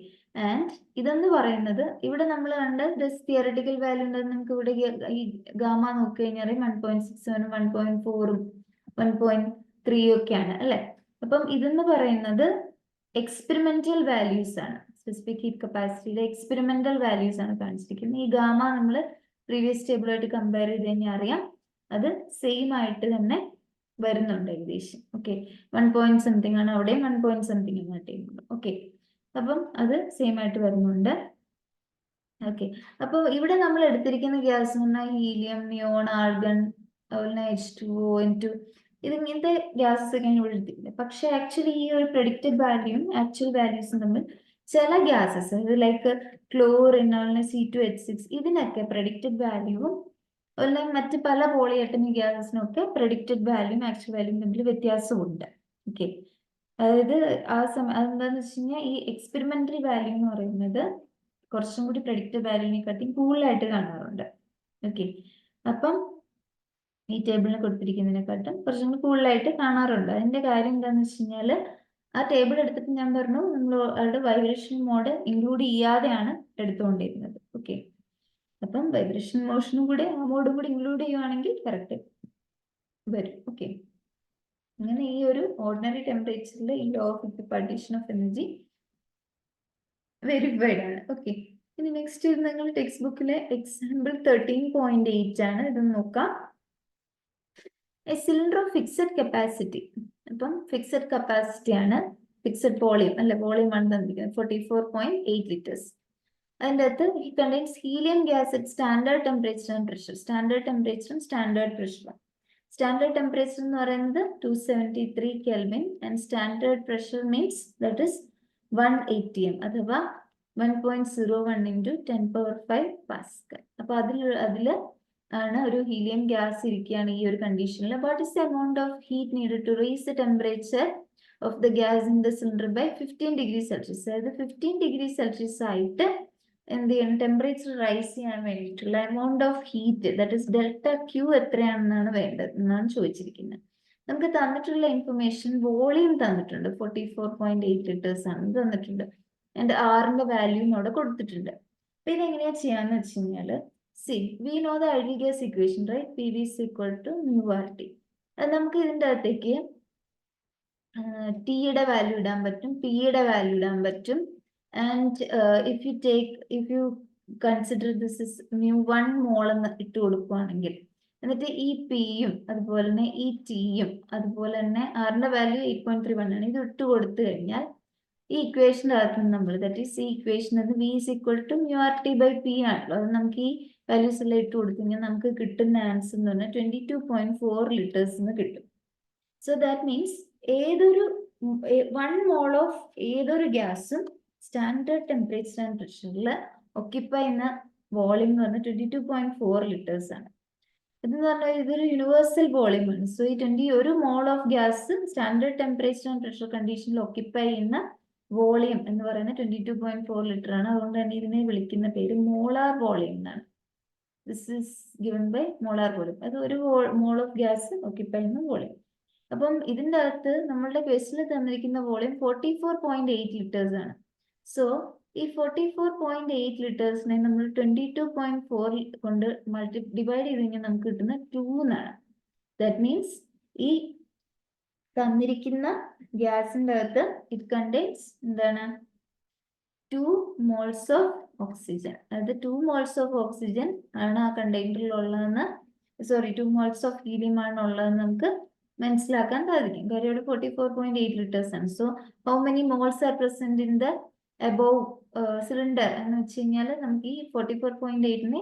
ആൻഡ് ഇതെന്ന് പറയുന്നത് ഇവിടെ നമ്മൾ കണ്ട തിയററ്റിക്കൽ വാല്യൂ ഉണ്ടെന്ന് നമുക്ക് ഇവിടെ ഈ ഗാമ നോക്കി കഴിഞ്ഞാൽ 1.67 1.4 1.3 ഒക്കെയാണ് അല്ലെ. അപ്പം ഇതെന്ന് പറയുന്നത് എക്സ്പെരിമെന്റൽ വാല്യൂസ് ആണ്. സ്പെസിഫിക് ഹീറ്റ് കപ്പാസിറ്റിയിലെ എക്സ്പെരിമെന്റൽ വാല്യൂസ് ആണ് കാണിച്ചിരിക്കുന്നത്. ഈ ഗാമ നമ്മൾ പ്രീവിയസ് ടേബിളായിട്ട് കമ്പയർ ചെയ്ത് കഴിഞ്ഞാൽ അറിയാം അത് സെയിം ആയിട്ട് തന്നെ വരുന്നുണ്ട് ഏകദേശം. ഓക്കെ, 1 something ആണ് അവിടെയും 1 something ആണ് ടേബിൾ. ഓക്കെ, അപ്പം അത് സെയിം ആയിട്ട് വരുന്നുണ്ട്. ഓക്കെ, അപ്പോൾ ഇവിടെ നമ്മൾ എടുത്തിരിക്കുന്ന ഗ്യാസ് എന്ന് പറഞ്ഞാൽ ഹീലിയം, നിയോൺ, ആർഗൺ, അതുപോലെ H2O, N2 ഇതിങ്ങനത്തെ ഗ്യാസസ് ഒക്കെയാണ് ഇവിടെ എടുത്തിരിക്കുന്നത്. പക്ഷെ ആക്ച്വലി ഈ ഒരു പ്രെഡിക്റ്റഡ് വാല്യൂയും ആക്ച്വൽ വാല്യൂസും തമ്മിൽ ചില ഗ്യാസസ് ലൈക്ക് ക്ലോറിൻ, C2H6 ഇതിനൊക്കെ പ്രെഡിക്റ്റഡ് വാല്യൂവും അതുപോലെ മറ്റ് പല പോളിഅറ്റോമിക് ഗ്യാസസിനൊക്കെ പ്രെഡിക്റ്റഡ് വാല്യൂയും ആക്ച്വൽ വാല്യൂയും തമ്മിൽ വ്യത്യാസമുണ്ട്. ഓക്കെ, അതായത് ആ സമയം അതെന്താന്ന് വെച്ച് കഴിഞ്ഞാൽ ഈ എക്സ്പെരിമെന്റൽ വാല്യൂ എന്ന് പറയുന്നത് കുറച്ചും കൂടി പ്രെഡിക്റ്റഡ് വാല്യൂവിനെക്കാട്ടി കൂടുതലായിട്ട് കാണാറുണ്ട്. ഓക്കെ, അപ്പം ഈ ടേബിളിൽ കൊടുത്തിരിക്കുന്നതിനെക്കാട്ടും കുറച്ചും കൂടി കൂടുതലായിട്ട് കാണാറുണ്ട്. അതിന്റെ കാര്യം എന്താന്ന് വെച്ച് കഴിഞ്ഞാൽ ആ ടേബിൾ എടുത്തിട്ട് ഞാൻ പറഞ്ഞു നമ്മൾ അവരുടെ വൈബ്രേഷൻ മോഡ് ഇൻക്ലൂഡ് ചെയ്യാതെയാണ് എടുത്തുകൊണ്ടിരുന്നത്. ഓക്കെ, അപ്പം വൈബ്രേഷൻ മോഷനും കൂടെ ആ മോഡും കൂടി ഇൻക്ലൂഡ് ചെയ്യുവാണെങ്കിൽ കറക്റ്റ് വരും. ഓക്കെ, അങ്ങനെ ഈ ഒരു ഓർഡിനറി ടെമ്പറേച്ചറിൽ ഈ law of equipartition of energy verified ആണ്. ഓക്കെ, ഇനി നെക്സ്റ്റ് നിങ്ങൾ ടെക്സ്റ്റ് ബുക്കിലെ എക്സാമ്പിൾ 13.8 ആണ്. ഇത് നോക്കാം. A cylinder of fixed capacity. അപ്പം ഫിക്സഡ് കപ്പാസിറ്റി ആണ്, ഫിക്സഡ് വോളിയം അല്ലെ, വോളിയം ആണ് തന്നിരിക്കുന്നത് 44.8 liters. അതിൻ്റെ അകത്ത് ഈ contains helium gas at standard temperature and pressure. Standard ടെമ്പറേച്ചറും സ്റ്റാൻഡേർഡ് പ്രഷറും. സ്റ്റാൻഡേർഡ് ടെമ്പറേച്ചർ എന്ന് പറയുന്നത് 273 Kelvin and standard pressure means that is 1 atm അഥവാ 1.01 × 10⁵ പാസ്കൽ. അപ്പൊ അതില് ആണ് ഒരു ഹീലിയം ഗ്യാസ് ഇരിക്കുകയാണ് ഈ ഒരു കണ്ടീഷനിൽ. What is the amount of heat needed to raise the temperature of the gas in the cylinder by 15 degrees Celsius. അതായത് 15 degrees Celsius ആയിട്ട് എന്ത് ചെയ്യണം, ടെമ്പറേച്ചർ റൈസ് ചെയ്യാൻ വേണ്ടിയിട്ടുള്ള amount of heat that is delta Q എത്രയാണെന്നാണ് വേണ്ടത് എന്നാണ് ചോദിച്ചിരിക്കുന്നത്. നമുക്ക് തന്നിട്ടുള്ള ഇൻഫർമേഷൻ വോളിയം തന്നിട്ടുണ്ട് 44.8 liters ആണ് തന്നിട്ടുണ്ട്. ആൻഡ് ആറിന്റെ വാല്യൂം അവിടെ കൊടുത്തിട്ടുണ്ട്. അപ്പൊ ഇതെങ്ങനെയാ ചെയ്യാന്ന് വെച്ച് കഴിഞ്ഞാല് we know the ideal gas equation, right? PV is equal to μRT. അത് നമുക്ക് ഇതിൻ്റെ അകത്തേക്ക് ടിയുടെ വാല്യൂ ഇടാൻ പറ്റും, പിയുടെ വാല്യൂ ഇടാൻ പറ്റും. And if you consider this is μ1 mol എന്ന് ഇട്ട് കൊടുക്കുകയാണെങ്കിൽ എന്നിട്ട് ഈ പിയും അതുപോലെ തന്നെ ഈ ടിയും അതുപോലെ തന്നെ ആറിന്റെ വാല്യൂ 8.31 ആണ്, ഇത് ഇട്ട് കൊടുത്തു കഴിഞ്ഞാൽ ഈ ഇക്വേഷൻ്റെ അകത്ത് നമ്മൾ ദാറ്റ് ഈസ് ഈ ഇക്വേഷൻ അത് V is equal to μRT/P ആണല്ലോ. അത് നമുക്ക് ഈ വാല്യൂസ് എല്ലാം ഇട്ട് കൊടുത്തു കഴിഞ്ഞാൽ നമുക്ക് കിട്ടുന്ന ആൻസർ എന്ന് പറഞ്ഞാൽ 22.4 liters എന്ന് കിട്ടും. സോ ദാറ്റ് മീൻസ് ഏതൊരു 1 mol ഓഫ് ഏതൊരു ഗ്യാസും സ്റ്റാൻഡേർഡ് ടെമ്പറേച്ചർ ആൻഡ് പ്രഷറിൽ ഒക്യുപ്പൈ ചെയ്യുന്ന വോളിയം എന്ന് പറഞ്ഞാൽ 22.4 liters ആണ്. ഇതെന്ന് പറഞ്ഞാൽ ഇതൊരു യൂണിവേഴ്സൽ വോളിയം ആണ്. സോ ഈ ഒരു mole of gas standard temperature and pressure കണ്ടീഷനിൽ ഒക്യുപ്പൈ ചെയ്യുന്ന വോളിയം എന്ന് പറയുന്നത് 22.4 liter ആണ്. അതുകൊണ്ട് തന്നെ ഇതിനെ വിളിക്കുന്ന പേര് മോളാർ വോളിയം എന്നാണ്. This is given by molar volume. അത് ഒരു മോൾ ഓഫ് ഗ്യാസ് ഒക്യുപ്പൈ ചെയ്യുന്ന വോളിയം. അപ്പം ഇതിൻ്റെ അകത്ത് നമ്മളുടെ ക്വസ്റ്റനിൽ തന്നിരിക്കുന്ന വോളിയം 44.8 liters ആണ്. സോ ഈ 44.8 litersനെ നമ്മൾ 22.4 കൊണ്ട് ഡിവൈഡ് ചെയ്ത് കഴിഞ്ഞാൽ നമുക്ക് കിട്ടുന്ന 2 എന്നാണ്. ദാറ്റ് മീൻസ് ഈ തന്നിരിക്കുന്ന ഗ്യാസിൻ്റെ അകത്ത് ഇറ്റ് കണ്ടെയ്ൻസ് എന്താണ് 2 moles ഓഫ് ഓക്സിജൻ. അതായത് 2 moles ഓഫ് ഓക്സിജൻ ആണ് ആ കണ്ടെയ്നറിൽ ഉള്ളതെന്ന് 2 moles ഓഫ് ഹീലിയം ആണ് ഉള്ളതെന്ന് നമുക്ക് മനസ്സിലാക്കാൻ സാധിക്കും. കാര്യം ഇവിടെ 44.8 liters ആണ്. So how many moles R present in the above cylinder എന്ന് വെച്ച് കഴിഞ്ഞാൽ നമുക്ക് ഈ 44.8നെ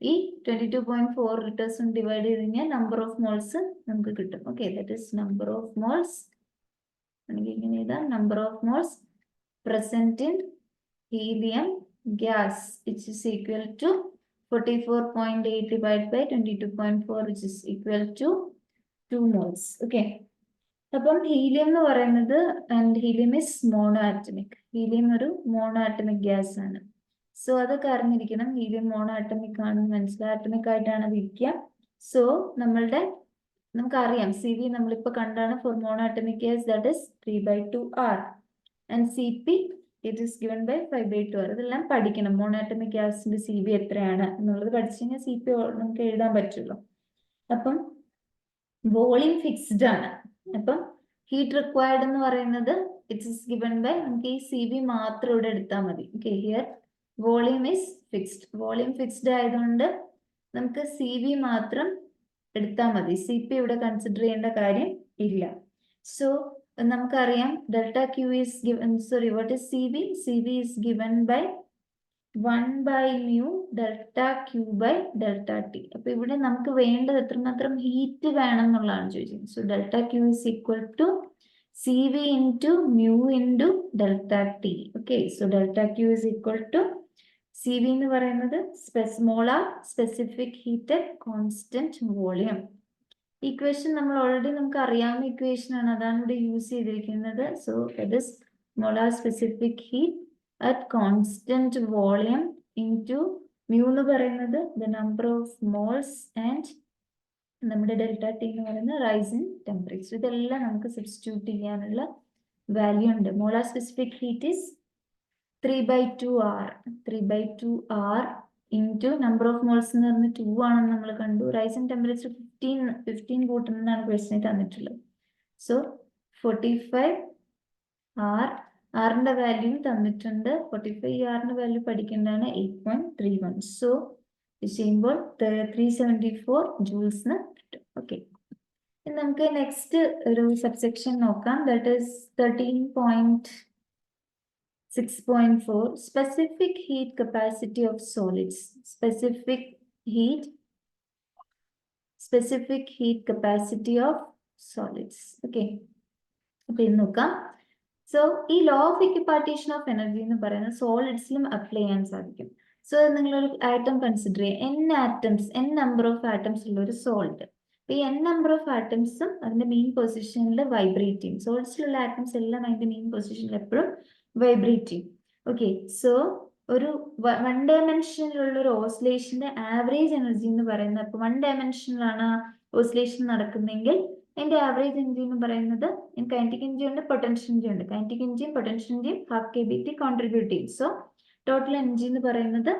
ഈ 22.4 liters ഡിവൈഡ് ചെയ്ത് കഴിഞ്ഞാൽ നമ്പർ ഓഫ് മോൾസ് നമുക്ക് കിട്ടും. Okay, that is number of moles ആണെങ്കിൽ ഇങ്ങനെ എഴുതാം, number of moles present in helium gas it is equal to 44.8 divided by 22.4, which is equal to 2 moles. Okay. അപ്പം ഹീലിയം എന്ന് പറയുന്നത്, and helium is mono atomic. Helium ഒരു മോണോ ആറ്റമിക് ഗ്യാസ് ആണ്. സോ അതൊക്കെ അറിഞ്ഞിരിക്കണം. ഹീലിയം മോണോ ആറ്റമിക് ആണെന്ന് മനസ്സിലായി, ആറ്റമിക് ആയിട്ടാണ് അത് ഇരിക്കുക. സോ നമുക്കറിയാം സി വി നമ്മളിപ്പോൾ കണ്ടാണ്. For mono atomic gas that is 3/2 R and C P it is given by 5/2 R. ഇതെല്ലാം പഠിക്കണം. മോണോ ആറ്റമിക് ഗ്യാസിന്റെ സി വി എത്രയാണ് എന്നുള്ളത് പഠിച്ചു കഴിഞ്ഞാൽ സി പി നമുക്ക് എഴുതാൻ പറ്റുള്ളൂ. അപ്പം വോളിയം ഫിക്സ്ഡ് ആണ്. അപ്പം ഹീറ്റ് റിക്വയർഡ് എന്ന് പറയുന്നത് ഇറ്റ് ഇസ് ഗിവൺ ബൈ, നമുക്ക് ഈ സി വി മാത്രം ഇവിടെ എടുത്താൽ മതി. Okay, here volume is fixed. Volume fixed ആയതുകൊണ്ട് നമുക്ക് സി വി മാത്രം എടുത്താൽ മതി. സി പി ഇവിടെ കൺസിഡർ ചെയ്യേണ്ട കാര്യം ഇല്ല. സോ നമുക്കറിയാം delta Q is given, sorry what is C V? C V is given by 1/mu delta Q by delta T. അപ്പൊ ഇവിടെ നമുക്ക് വേണ്ടത് എത്രമാത്രം ഹീറ്റ് വേണം എന്നുള്ളതാണ് ചോദിച്ചത്. So delta Q is equal to C V into mu into delta T. Okay, so delta Q is equal to C V എന്ന് പറയുന്നത് molar specific heat constant volume. Equation നമ്മൾ ഓൾറെഡി നമുക്ക് അറിയാവുന്ന ഇക്വേഷൻ ആണ്, അതാണ് ഇവിടെ യൂസ് ചെയ്തിരിക്കുന്നത്. So that is molar specific heat at constant volume into mu എന്ന് പറയുന്നത് the number of moles and നമ്മുടെ ഡെൽറ്റ ടി എന്ന് പറയുന്നത് റൈസ് ഇൻ ടെമ്പറേച്ചർ. ഇതെല്ലാം നമുക്ക് സബ്സ്റ്റിറ്റ്യൂട്ട് ചെയ്യാനുള്ള വാല്യൂ ഉണ്ട്. Molar specific heat is 3/2 R. 3/2 R into number of moles എന്ന് പറയുന്നത് 2 ആണെന്ന് നമ്മൾ കണ്ടു. റൈസ് ഇൻ ടെമ്പറേച്ചർ 15 കൂട്ടുന്നതാണ് ക്വസ്റ്റ്യൻ തന്നിട്ടുള്ളത്. So 45 R. ആറിന്റെ വാല്യൂ തന്നിട്ടുണ്ട് 45. ആറിന്റെ വാല്യൂ പഠിക്കേണ്ടതാണ് 8.31. സോ ഇത് ചെയ്യുമ്പോൾ 374 ജൂൾസിന് കിട്ടും. ഓക്കെ, നമുക്ക് നെക്സ്റ്റ് ഒരു സബ്സെക്ഷൻ നോക്കാം. That is 13.6.4 specific heat capacity of solids. Specific heat capacity of solids. Okay, അപ്പൊ ഇത് നോക്കാം. സോ ഈ law of equipartition of energy എന്ന് പറയുന്നത് സോളിഡ്സിലും അപ്ലൈ ചെയ്യാൻ സാധിക്കും. സോ നിങ്ങളൊരു ആറ്റം കൺസിഡർ ചെയ്യുക. n നമ്പർ ഓഫ് ആറ്റംസ് ഉള്ള ഒരു സോൾട്ട്. അപ്പൊ ഈ n നമ്പർ ഓഫ് ആറ്റംസും അതിന്റെ മെയിൻ പൊസിഷനിൽ വൈബ്രേറ്റ് ചെയ്യും. സോൾഡ്സിലുള്ള ആറ്റംസ് എല്ലാം അതിന്റെ മെയിൻ പൊസിഷനിൽ എപ്പോഴും വൈബ്രേറ്റ് ചെയ്യും. ഓക്കെ, സോ ഒരു 1 ഡയമെൻഷനിലുള്ള ഒരു ഓസിലേഷന്റെ ആവറേജ് എനർജി എന്ന് പറയുന്നത്, അപ്പൊ 1 ഡയമെൻഷനിലാണ് ഓസിലേഷൻ നടക്കുന്നതെങ്കിൽ അതിന്റെ ആവറേജ് എനർജി എന്ന് പറയുന്നത് കൈനറ്റിക് എനർജി ഉണ്ട്, പൊട്ടൻഷ്യൽ എനർജി ഉണ്ട്. കൈനറ്റിക് എനർജിയും പൊട്ടൻഷ്യൽ എനർജിയും ½ kBT കോൺട്രിബ്യൂട്ട് ചെയ്യും. സോ ടോട്ടൽ എനർജി എന്ന് പറയുന്നത്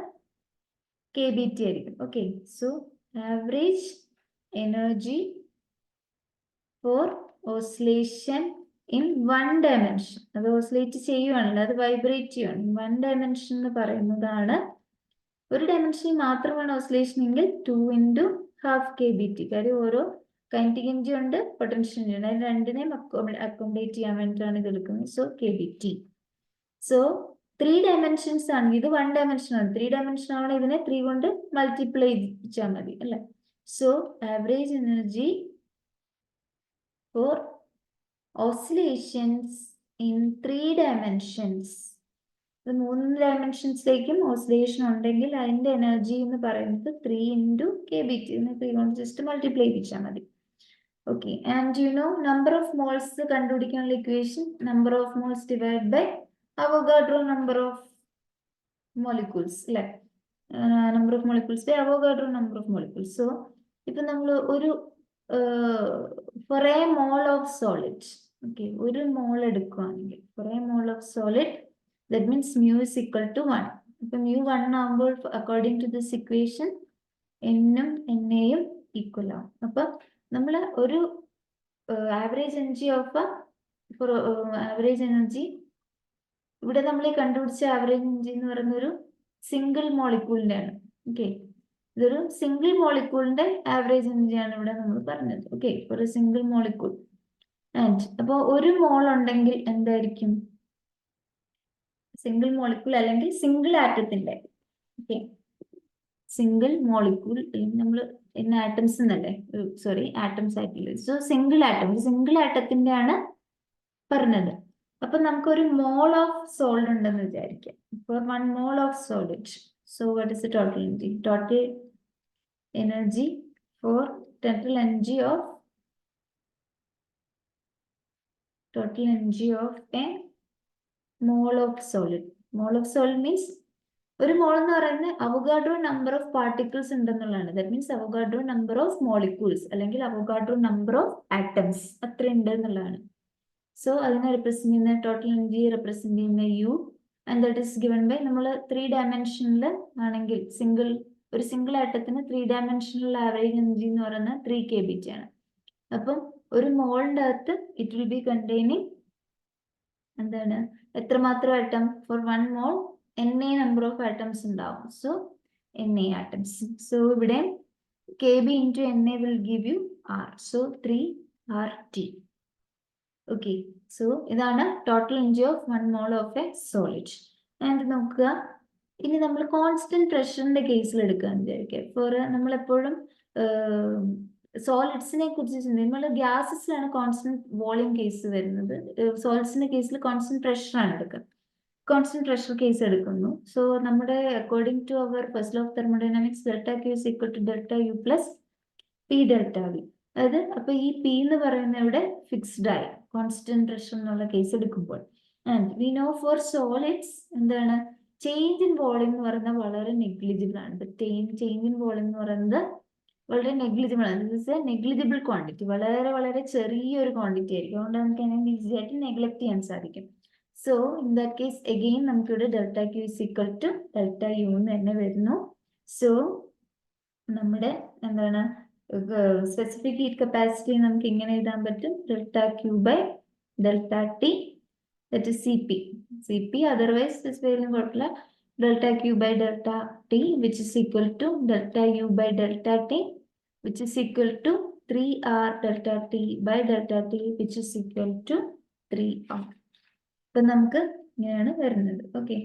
kBT ആയിരിക്കും. Okay, so average energy for oscillation in 1 dimension. അത് ഓസിലേറ്റ് ചെയ്യുവാണല്ലോ, അത് വൈബ്രേറ്റ് ചെയ്യുവാണ്. 1 ഡയമെൻഷൻ എന്ന് പറയുന്നതാണ്, ഒരു ഡയമെൻഷനിൽ മാത്രമാണ് ഓസിലേഷൻ എങ്കിൽ 2 × ½ kBT. കാര്യം ഓരോ കൈനറ്റിക് എനർജി ഉണ്ട്, പൊട്ടൻഷ്യൽ എനർജി ഉണ്ട്, അതിന് രണ്ടിനെയും അക്കോമഡേറ്റ് ചെയ്യാൻ വേണ്ടിയിട്ടാണ് ഇത് എടുക്കുന്നത്. So kBT. സോ 3 ഡയമെൻഷൻസ് ആണെങ്കിൽ ഇത് 1 ഡയമെൻഷൻ ആണ്. 3 ഡയമെൻഷൻ ആവണം, ഇതിനെ 3 കൊണ്ട് മൾട്ടിപ്ലൈ ചെയ്യിച്ചാൽ മതി അല്ലെ. So average energy for oscillations in 3 dimensions. 3 ഡയമെൻഷൻസിലേക്കും ഓസിലേഷൻ ഉണ്ടെങ്കിൽ അതിന്റെ എനർജി എന്ന് പറയുന്നത് 3 × kBT. 3 കൊണ്ട് ജസ്റ്റ് മൾട്ടിപ്ലൈ ചെയ്യിച്ചാൽ മതി. Okay, and you know number of moles കണ്ടുപിടിക്കാനുള്ള equation number of moles divided by Avogadro number of molecules അല്ലെ. number of molecules by Avogadro number of molecules. So ഇപ്പൊ നമ്മൾ ഒരു for a mole of solid, okay, ഒരു മോൾ എടുക്കുകയാണെങ്കിൽ for a mole of solid that means mu is equal to 1. ഇപ്പൊ mu 1 ആകുമ്പോൾ according to this equation n-ഉം n-യും ഈക്വൽ ആവും. അപ്പൊ നമ്മൾ ഒരു average energy of average energy ഇവിടെ നമ്മൾ കണ്ടുപിടിച്ച ആവറേജ് എനർജി എന്ന് പറയുന്ന ഒരു സിംഗിൾ മോളിക്യൂളിന്റെ ആണ്. ഓക്കെ, ഇതൊരു സിംഗിൾ മോളിക്യൂളിന്റെ ആവറേജ് എനർജിയാണ് ഇവിടെ നമ്മൾ പറഞ്ഞത്. ഓക്കെ, ഒരു സിംഗിൾ മോളിക്യൂൾ. ആൻഡ് അപ്പോൾ ഒരു മോൾ ഉണ്ടെങ്കിൽ എന്തായിരിക്കും? സിംഗിൾ മോളിക്യൂൾ അല്ലെങ്കിൽ സിംഗിൾ ആറ്റത്തിന്റെ. ഓക്കെ, സിംഗിൾ മോളിക്യൂൾ നമ്മൾ ആറ്റംസ് എന്നല്ലേ, സോറി ആറ്റംസ് ആയിട്ടില്ല. സോ സിംഗിൾ ആറ്റത്തിന്റെ ആണ് പറഞ്ഞത്. അപ്പൊ നമുക്കൊരു മോൾ ഓഫ് സോൾഡ് ഉണ്ടെന്ന് വിചാരിക്കാം. For 1 mole of solid. So what is the total energy? Total energy for total energy of a mole of solid. Mole of solid means ഒരു മോൾ എന്ന് പറയുന്നത് അവഗാഡ്രോ നമ്പർ ഓഫ് പാർട്ടിക്കിൾസ് ഉണ്ടെന്നുള്ളതാണ്. That means Avogadro number of molecules അല്ലെങ്കിൽ അവഗാഡ്രോ നമ്പർ ഓഫ് ആറ്റംസ് അത്ര ഉണ്ട് എന്നുള്ളതാണ്. സോ അതിനെ റെപ്രസെന്റ് ചെയ്യുന്ന ടോട്ടൽ എനർജി റെപ്രസെന്റ് ചെയ്യുന്ന U and that is given by നമ്മൾ 3 ഡയമെൻഷനിൽ ആണെങ്കിൽ ഒരു സിംഗിൾ ആറ്റത്തിന് 3 ഡയമെൻഷനിൽ ആവറേജ് എനർജി എന്ന് പറയുന്നത് 3 kBT ആണ്. അപ്പം ഒരു മോളിന്റെ അകത്ത് ഇറ്റ് വിൽ ബി കണ്ടെയ്നിങ് എന്താണ് എത്രമാത്രം atom for 1 mole Na number of atoms ഉണ്ടാവും. So Na atoms. So ഇവിടെ Kb into Na will give you R. So 3RT. Okay. So ഇതാണ് total energy of 1 mole of a solid. And നോക്കുക ഇനി നമ്മൾ കോൺസ്റ്റന്റ് പ്രഷറിന്റെ കേസിൽ എടുക്കാന്ന് വിചാരിക്കുക. ഫോർ നമ്മളെപ്പോഴും സോളിഡ്സിനെ കുറിച്ച് നമ്മൾ ഗ്യാസസിലാണ് കോൺസ്റ്റന്റ് വോളിയം കേസ് വരുന്നത്. സോളിഡ്സിന്റെ കേസിൽ കോൺസ്റ്റന്റ് പ്രഷറാണ് എടുക്കുക. കോൺസ്റ്റന്റ് പ്രഷർ കേസ് എടുക്കുന്നു. സോ നമ്മുടെ according to our first law of thermodynamics delta Q is equal to delta U plus P delta V. അതായത് അപ്പൊ ഈ പി എന്ന് പറയുന്ന ഇവിടെ ഫിക്സ്ഡ് ആയി കോൺസ്റ്റന്റ് പ്രഷർ എന്നുള്ള കേസ് എടുക്കുമ്പോൾ. And we know for solids എന്താണ് ചേഞ്ച് ഇൻ വോളിയം എന്ന് പറയുന്നത് വളരെ നെഗ്ലിജിബിൾ ആണ്. ചേഞ്ച് ഇൻ വോളിയം എന്ന് പറയുന്നത് വളരെ നെഗ്ലിജിബിൾ ആണ്. This is A negligible quantity, വളരെ വളരെ ചെറിയൊരു ക്വാണ്ടിറ്റി ആയിരിക്കും. അതുകൊണ്ട് നമുക്ക് അതിനെ ഈസി ആയിട്ട് നെഗ്ലക്ട് ചെയ്യാൻ സാധിക്കും. So in that case again നമുക്ക് ഇവിടെ delta Q is equal to delta U എന്ന് തന്നെ വരുന്നു. സോ നമ്മുടെ എന്താണ് സ്പെസിഫിക് ഹീറ്റ് കപ്പാസിറ്റി നമുക്ക് ഇങ്ങനെ എഴുതാൻ പറ്റും delta Q by delta T that is C P otherwise സ്പെസിഫിക്കലും കുഴപ്പമില്ല. Delta Q by delta T which is equal to delta U by delta T which is equal to 3R delta T by delta T which is equal to 3R. അപ്പൊ നമുക്ക് ഇങ്ങനെയാണ് വരുന്നത്. Okay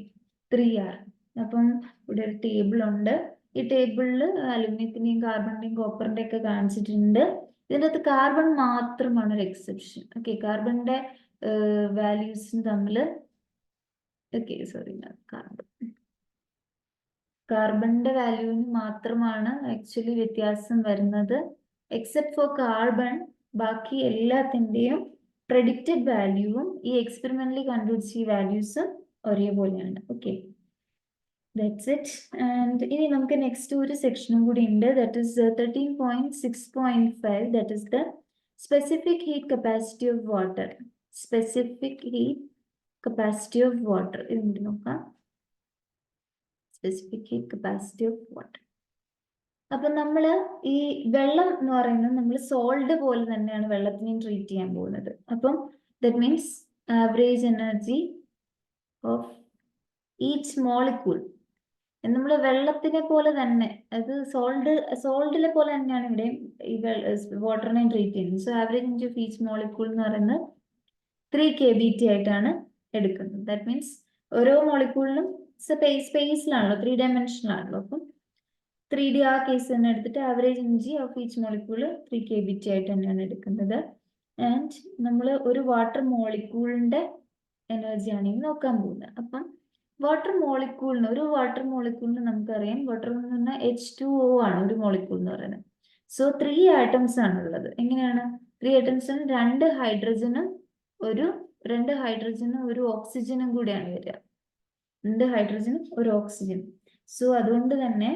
3R. അപ്പം ഇവിടെ ഒരു ടേബിൾ ഉണ്ട്. ഈ ടേബിളിൽ അലുമിനിയത്തിന്റെയും കാർബണിന്റെയും കോപ്പറിന്റെ ഒക്കെ കാണിച്ചിട്ടുണ്ട്. ഇതിൻ്റെ അകത്ത് കാർബൺ മാത്രമാണ് ഒരു എക്സെപ്ഷൻ. ഓക്കെ കാർബണിന്റെ വാല്യൂസും തമ്മിൽ കാർബണിന്റെ വാല്യൂവിന് മാത്രമാണ് ആക്ച്വലി വ്യത്യാസം വരുന്നത്. എക്സെപ്റ്റ് ഫോർ കാർബൺ ബാക്കി എല്ലാത്തിൻ്റെയും predicted വാല്യൂവും ഈ എക്സ്പെരിമെന്റലി കണ്ടുപിടിച്ച ഈ വാല്യൂസും ഒരേപോലെയാണ്. Okay that's it. ആൻഡ് ഇനി നമുക്ക് നെക്സ്റ്റ് ഒരു സെക്ഷനും കൂടി ഉണ്ട്. That is 13.6.5. That is the specific heat capacity of water. Specific heat capacity of water ഇതിന്റെ നോക്കാം. Specific heat capacity of water. അപ്പൊ നമ്മള് ഈ വെള്ളം എന്ന് പറയുന്നത് നമ്മൾ സോൾഡ് പോലെ തന്നെയാണ് വെള്ളത്തിനെയും ട്രീറ്റ് ചെയ്യാൻ പോകുന്നത്. അപ്പം that means average energy of each molecule നമ്മൾ വെള്ളത്തിനെ പോലെ തന്നെ അത് സോൾഡിലെ പോലെ തന്നെയാണ് ഇവിടെ ഈ വാട്ടറിനെ ട്രീറ്റ് ചെയ്യുന്നത്. So average energy of each molecule എന്ന് പറയുന്നത് 3 kBT ആയിട്ടാണ് എടുക്കുന്നത്. ദാറ്റ് മീൻസ് ഓരോ മോളിക്യൂളിനും സ്പേസിലാണല്ലോ 3 ഡയമെൻഷനിലാണല്ലോ. അപ്പം 3D ആ കേസ് തന്നെ എടുത്തിട്ട് average energy of each molecule 3 kBT ആയിട്ട് തന്നെയാണ് എടുക്കുന്നത്. ആൻഡ് നമ്മൾ ഒരു വാട്ടർ മോളിക്യൂളിന്റെ എനർജിയാണ് ഇനി നോക്കാൻ പോകുന്നത്. അപ്പം വാട്ടർ മോളിക്യൂളിന് നമുക്കറിയാം വാട്ടർ എന്ന് പറഞ്ഞാൽ H2O ആണ് ഒരു മോളിക്യൂൾ എന്ന് പറയുന്നത്. സോ 3 ആറ്റംസ് ആണ് ഉള്ളത്. എങ്ങനെയാണ് 3 ആറ്റംസ്? 2 ഹൈഡ്രജനും ഒരു ഓക്സിജനും കൂടിയാണ് വരിക. 2 ഹൈഡ്രജനും ഒരു ഓക്സിജനും. സോ അതുകൊണ്ട് തന്നെ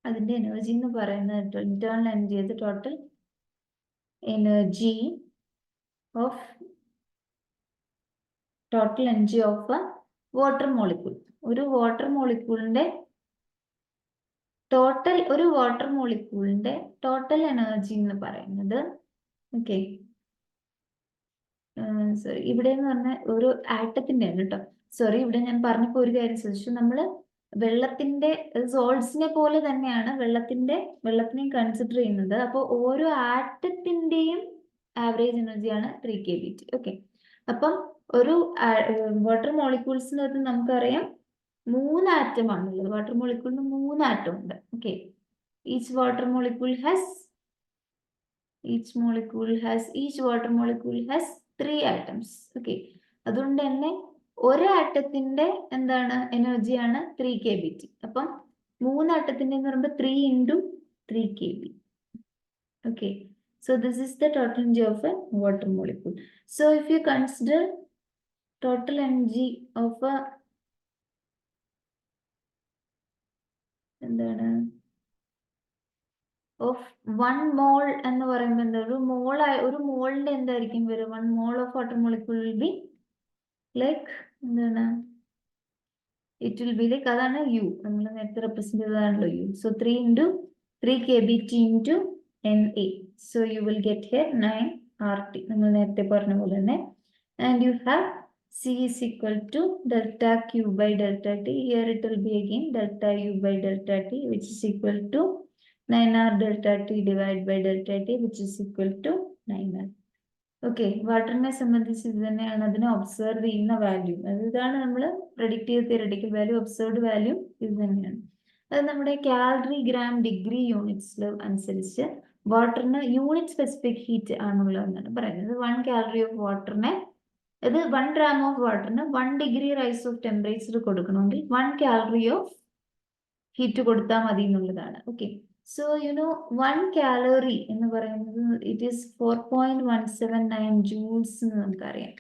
അതിന്റെ എനർജി എന്ന് പറയുന്നത് ഇന്റേണൽ എനർജി അത് total energy of water molecule. ഒരു വാട്ടർ മോളിക്യൂളിന്റെ ടോട്ടൽ എനർജി എന്ന് പറയുന്നത് ഓക്കെ സോറി ഇവിടെ എന്ന് പറഞ്ഞാൽ ഒരു ആറ്റത്തിന്റെ ആണ് കേട്ടോ. സോറി ഇവിടെ ഞാൻ പറഞ്ഞപ്പോ ഒരു കാര്യം ശ്രദ്ധിച്ചു. നമ്മള് വെള്ളത്തിന്റെ സോൾട്സിനെ പോലെ തന്നെയാണ് വെള്ളത്തിനെയും കൺസിഡർ ചെയ്യുന്നത്. അപ്പോൾ ഓരോ ആറ്റത്തിന്റെയും ആവറേജ് എനർജിയാണ് 3 kBT. ഓക്കെ അപ്പം ഒരു വാട്ടർ മോളിക്യൂൾസിന്റെ അകത്ത് നമുക്കറിയാം 3 ആറ്റം ആണുള്ളത്. വാട്ടർ മോളിക്യൂളിന് 3 ആറ്റം ഉണ്ട്. Okay each water molecule has 3 atoms. Okay അതുകൊണ്ട് തന്നെ ഒരു ആറ്റത്തിന്റെ എന്താണ് എനർജിയാണ് 3 kBt. അപ്പം 3 ആറ്റത്തിന്റെ എന്ന് പറയുമ്പോൾ 3 into 3 kB. Okay, so this is the total energy of a water molecule. So if you consider total energy of a എന്താണ് of 1 mole എന്ന് പറയുമ്പോൾ എന്താ ഒരു മോളിന്റെ എന്തായിരിക്കും വരും? 1 mole of water molecule will be like എന്താണ് it will be like അതാണ് u, നമ്മൾ നേരത്തെ represent ചെയ്തതാണല്ലോ u. So 3 into 3 kBt into Na. So you will get here 9 RT, നമ്മൾ നേരത്തെ പറഞ്ഞ പോലെ തന്നെ. And you have C is equal to delta Q by delta T. Here it will be again delta U by delta T, which is equal to 9R delta T divided by delta T, which is equal to 9R. Okay, വാട്ടറിനെ സംബന്ധിച്ച് ഇത് തന്നെയാണ് അതിനെ ഒബ്സർവ് ചെയ്യുന്ന വാല്യൂ. ഇതാണ് നമ്മൾ പ്രെഡിക്റ്റ് ചെയ്ത തിയററ്റിക്കൽ വാല്യൂ. ഒബ്സർവ്ഡ് വാല്യൂ ഇത് തന്നെയാണ്. അത് നമ്മുടെ കാലറി ഗ്രാം ഡിഗ്രി യൂണിറ്റ്സിൽ അനുസരിച്ച് വാട്ടറിന് യൂണിറ്റ് സ്പെസിഫിക് ഹീറ്റ് ആണുള്ളതെന്നാണ് പറയുന്നത്. 1 calorie ഓഫ് വാട്ടറിനെ, ഇത് 1 gram ഓഫ് വാട്ടറിന് 1 degree റൈസ് ഓഫ് ടെമ്പറേച്ചർ കൊടുക്കണമെങ്കിൽ 1 calorie ഓഫ് ഹീറ്റ് കൊടുത്താൽ മതി എന്നുള്ളതാണ്. Okay, so you know 1 calorie എന്ന് പറയുന്നത് ഇറ്റ് ഈസ് 4.179 ജൂൾസ് എന്ന് നമുക്കറിയാം.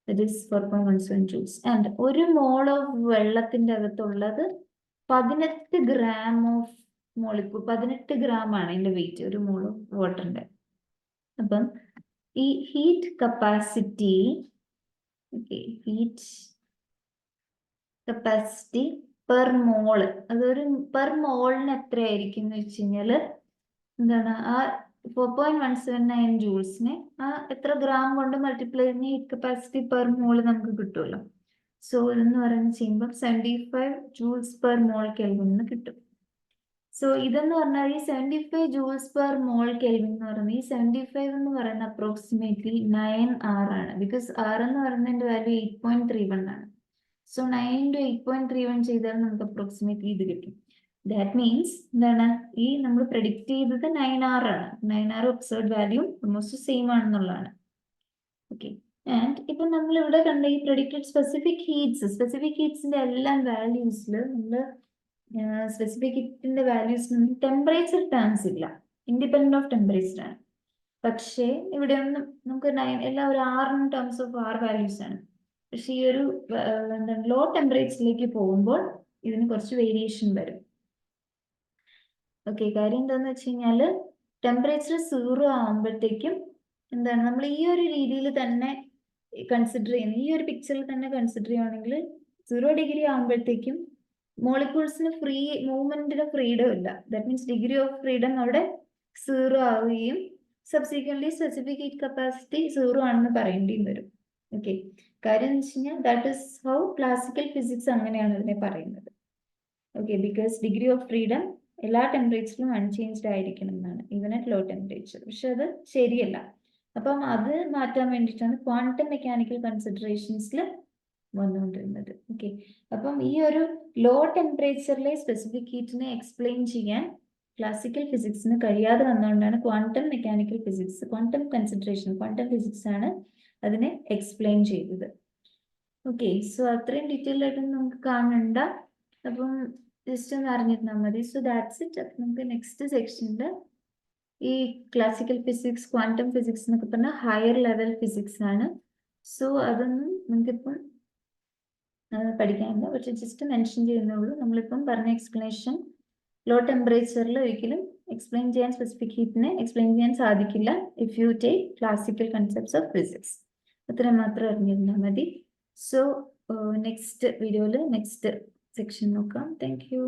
It is 4.17 joules. ആൻഡ് ഒരു മോൾ ഓഫ് വെള്ളത്തിന്റെ അകത്തുള്ളത് 18 gram ഓഫ് മോളിക്യൂൾ. 18 gram ആണ് അതിന്റെ വെയിറ്റ്, ഒരു മോൾ ഓഫ് വാട്ടറിന്റെ. അപ്പം ഈ heat capacity, okay, heat capacity per മോള്, അതൊരു പെർ മോളിന് എത്രയായിരിക്കും എന്ന് വെച്ച് കഴിഞ്ഞാല് എന്താണ് ആ 4.179 ജൂൾസിനെ ആ എത്ര ഗ്രാം കൊണ്ട് മൾട്ടിപ്ലൈ ചെയ്യുന്ന ഹീറ്റ് കപ്പാസിറ്റി പെർ മോള് നമുക്ക് കിട്ടുമല്ലോ. സോ ഇതെന്ന് പറയുന്നത് ചെയ്യുമ്പോൾ 75 ജൂൾസ് പെർ മോൾ കെൽവിൻ എന്ന് കിട്ടും. സോ ഇതെന്ന് പറഞ്ഞാൽ ഈ 75 ജൂൾസ് പെർ മോൾ കെൽവിൻ എന്ന് പറയുന്നത്, ഈ 75 എന്ന് പറയുന്ന അപ്രോക്സിമേറ്റ്ലി 9R ആണ്. ബിക്കോസ് R എന്ന് പറയുന്നതിന്റെ വാല്യൂ 8.31 ആണ്. സോ 9 into 8.31 ചെയ്താൽ നമുക്ക് അപ്രോക്സിമേറ്റ്ലി ഇത് കിട്ടും. ദാറ്റ് മീൻസ് എന്താണ്, ഈ നമ്മൾ പ്രെഡിക്റ്റ് ചെയ്തത് 9R ആണ്. 9R observed value almost same ആണെന്നുള്ളതാണ്. ഓക്കെ, ആൻഡ് ഇപ്പൊ നമ്മൾ ഇവിടെ കണ്ട ഈ പ്രെഡിക്റ്റഡ് സ്പെസിഫിക് ഹീറ്റ്സിന്റെ എല്ലാം വാല്യൂസിൽ നമ്മൾ സ്പെസിഫിക് ഹീറ്റിന്റെ വാല്യൂസിനൊന്നും ടെമ്പറേച്ചർ ടേംസ് ഇല്ല, ഇൻഡിപെൻഡന്റ് ഓഫ് ടെമ്പറേച്ചർ ആണ്. പക്ഷേ ഇവിടെ ഒന്നും നമുക്ക് എല്ലാം ഒരു R in terms of R values ആണ്. പക്ഷെ ഈ ഒരു എന്താണ് ലോ ടെമ്പറേച്ചറിലേക്ക് പോകുമ്പോൾ ഇതിന് കുറച്ച് വേരിയേഷൻ വരും. ഓക്കെ, കാര്യം എന്താന്ന് വെച്ച് കഴിഞ്ഞാല് ടെമ്പറേച്ചർ 0 ആകുമ്പോഴത്തേക്കും എന്താണ് നമ്മൾ ഈ ഒരു രീതിയിൽ തന്നെ കൺസിഡർ ചെയ്യുന്നത്, ഈ ഒരു പിക്ചറിൽ തന്നെ കൺസിഡർ ചെയ്യുകയാണെങ്കിൽ 0 ഡിഗ്രി ആകുമ്പോഴത്തേക്കും മോളിക്യൂൾസിന് ഫ്രീ മൂവ്മെന്റിന് ഫ്രീഡം ഇല്ല. That means degree of freedom അവിടെ 0 ആവുകയും സബ്സിക്വന്റ്ലി സ്പെസിഫിക് ഹീറ്റ് കപ്പാസിറ്റി 0 ആണെന്ന് പറയേണ്ടിയും വരും. ഓക്കെ, കാര്യം എന്ന് വെച്ച് കഴിഞ്ഞാൽ that is how classical physics അങ്ങനെയാണ് അതിനെ പറയുന്നത്. Okay, because degree of freedom എല്ലാ ടെമ്പറേച്ചറിലും അൺചേഞ്ച്ഡ് ആയിരിക്കണം എന്നാണ്, ഈവൻ അറ്റ് ലോ ടെമ്പറേച്ചർ. പക്ഷെ അത് ശരിയല്ല. അപ്പം അത് മാറ്റാൻ വേണ്ടിയിട്ടാണ് ക്വാണ്ടം മെക്കാനിക്കൽ കൺസിഡറേഷൻസിൽ വന്നുകൊണ്ടിരുന്നത്. ഓക്കെ, അപ്പം ഈ ഒരു ലോ ടെമ്പറേച്ചറിലെ സ്പെസിഫിക് ഹീറ്റിനെ എക്സ്പ്ലെയിൻ ചെയ്യാൻ ക്ലാസിക്കൽ ഫിസിക്സിന് കഴിയാതെ വന്നുകൊണ്ടാണ് quantum mechanical physics, quantum consideration, quantum physics ആണ് അതിനെ എക്സ്പ്ലെയിൻ ചെയ്തത്. ഓക്കെ, സോ അത്രയും ഡീറ്റെയിൽ ആയിട്ടൊന്നും നമുക്ക് കാണണ്ട, അപ്പം ജസ്റ്റ് ഒന്ന് അറിഞ്ഞിരുന്നാൽ മതി. So that's it. അപ്പം നമുക്ക് നെക്സ്റ്റ് സെക്ഷനിൽ ഈ ക്ലാസിക്കൽ ഫിസിക്സ്, ക്വാണ്ടം ഫിസിക്സ് എന്നൊക്കെ പറഞ്ഞാൽ ഹയർ ലെവൽ ഫിസിക്സ് ആണ്. സോ അതൊന്നും നമുക്കിപ്പം പഠിക്കാനില്ല, പക്ഷെ ജസ്റ്റ് മെൻഷൻ ചെയ്യുന്നുള്ളൂ. നമ്മളിപ്പം പറഞ്ഞ എക്സ്പ്ലനേഷൻ ലോ ടെമ്പറേച്ചറിൽ ഒരിക്കലും എക്സ്പ്ലെയിൻ ചെയ്യാൻ, സ്പെസിഫിക് ഹീറ്റിനെ എക്സ്പ്ലെയിൻ ചെയ്യാൻ സാധിക്കില്ല if you take classical concepts of physics. അത്ര മാത്രം അറിഞ്ഞിരുന്നാൽ മതി. സോ നെക്സ്റ്റ് വീഡിയോയിൽ നെക്സ്റ്റ് സെക്ഷൻ നോക്കാം. Thank you.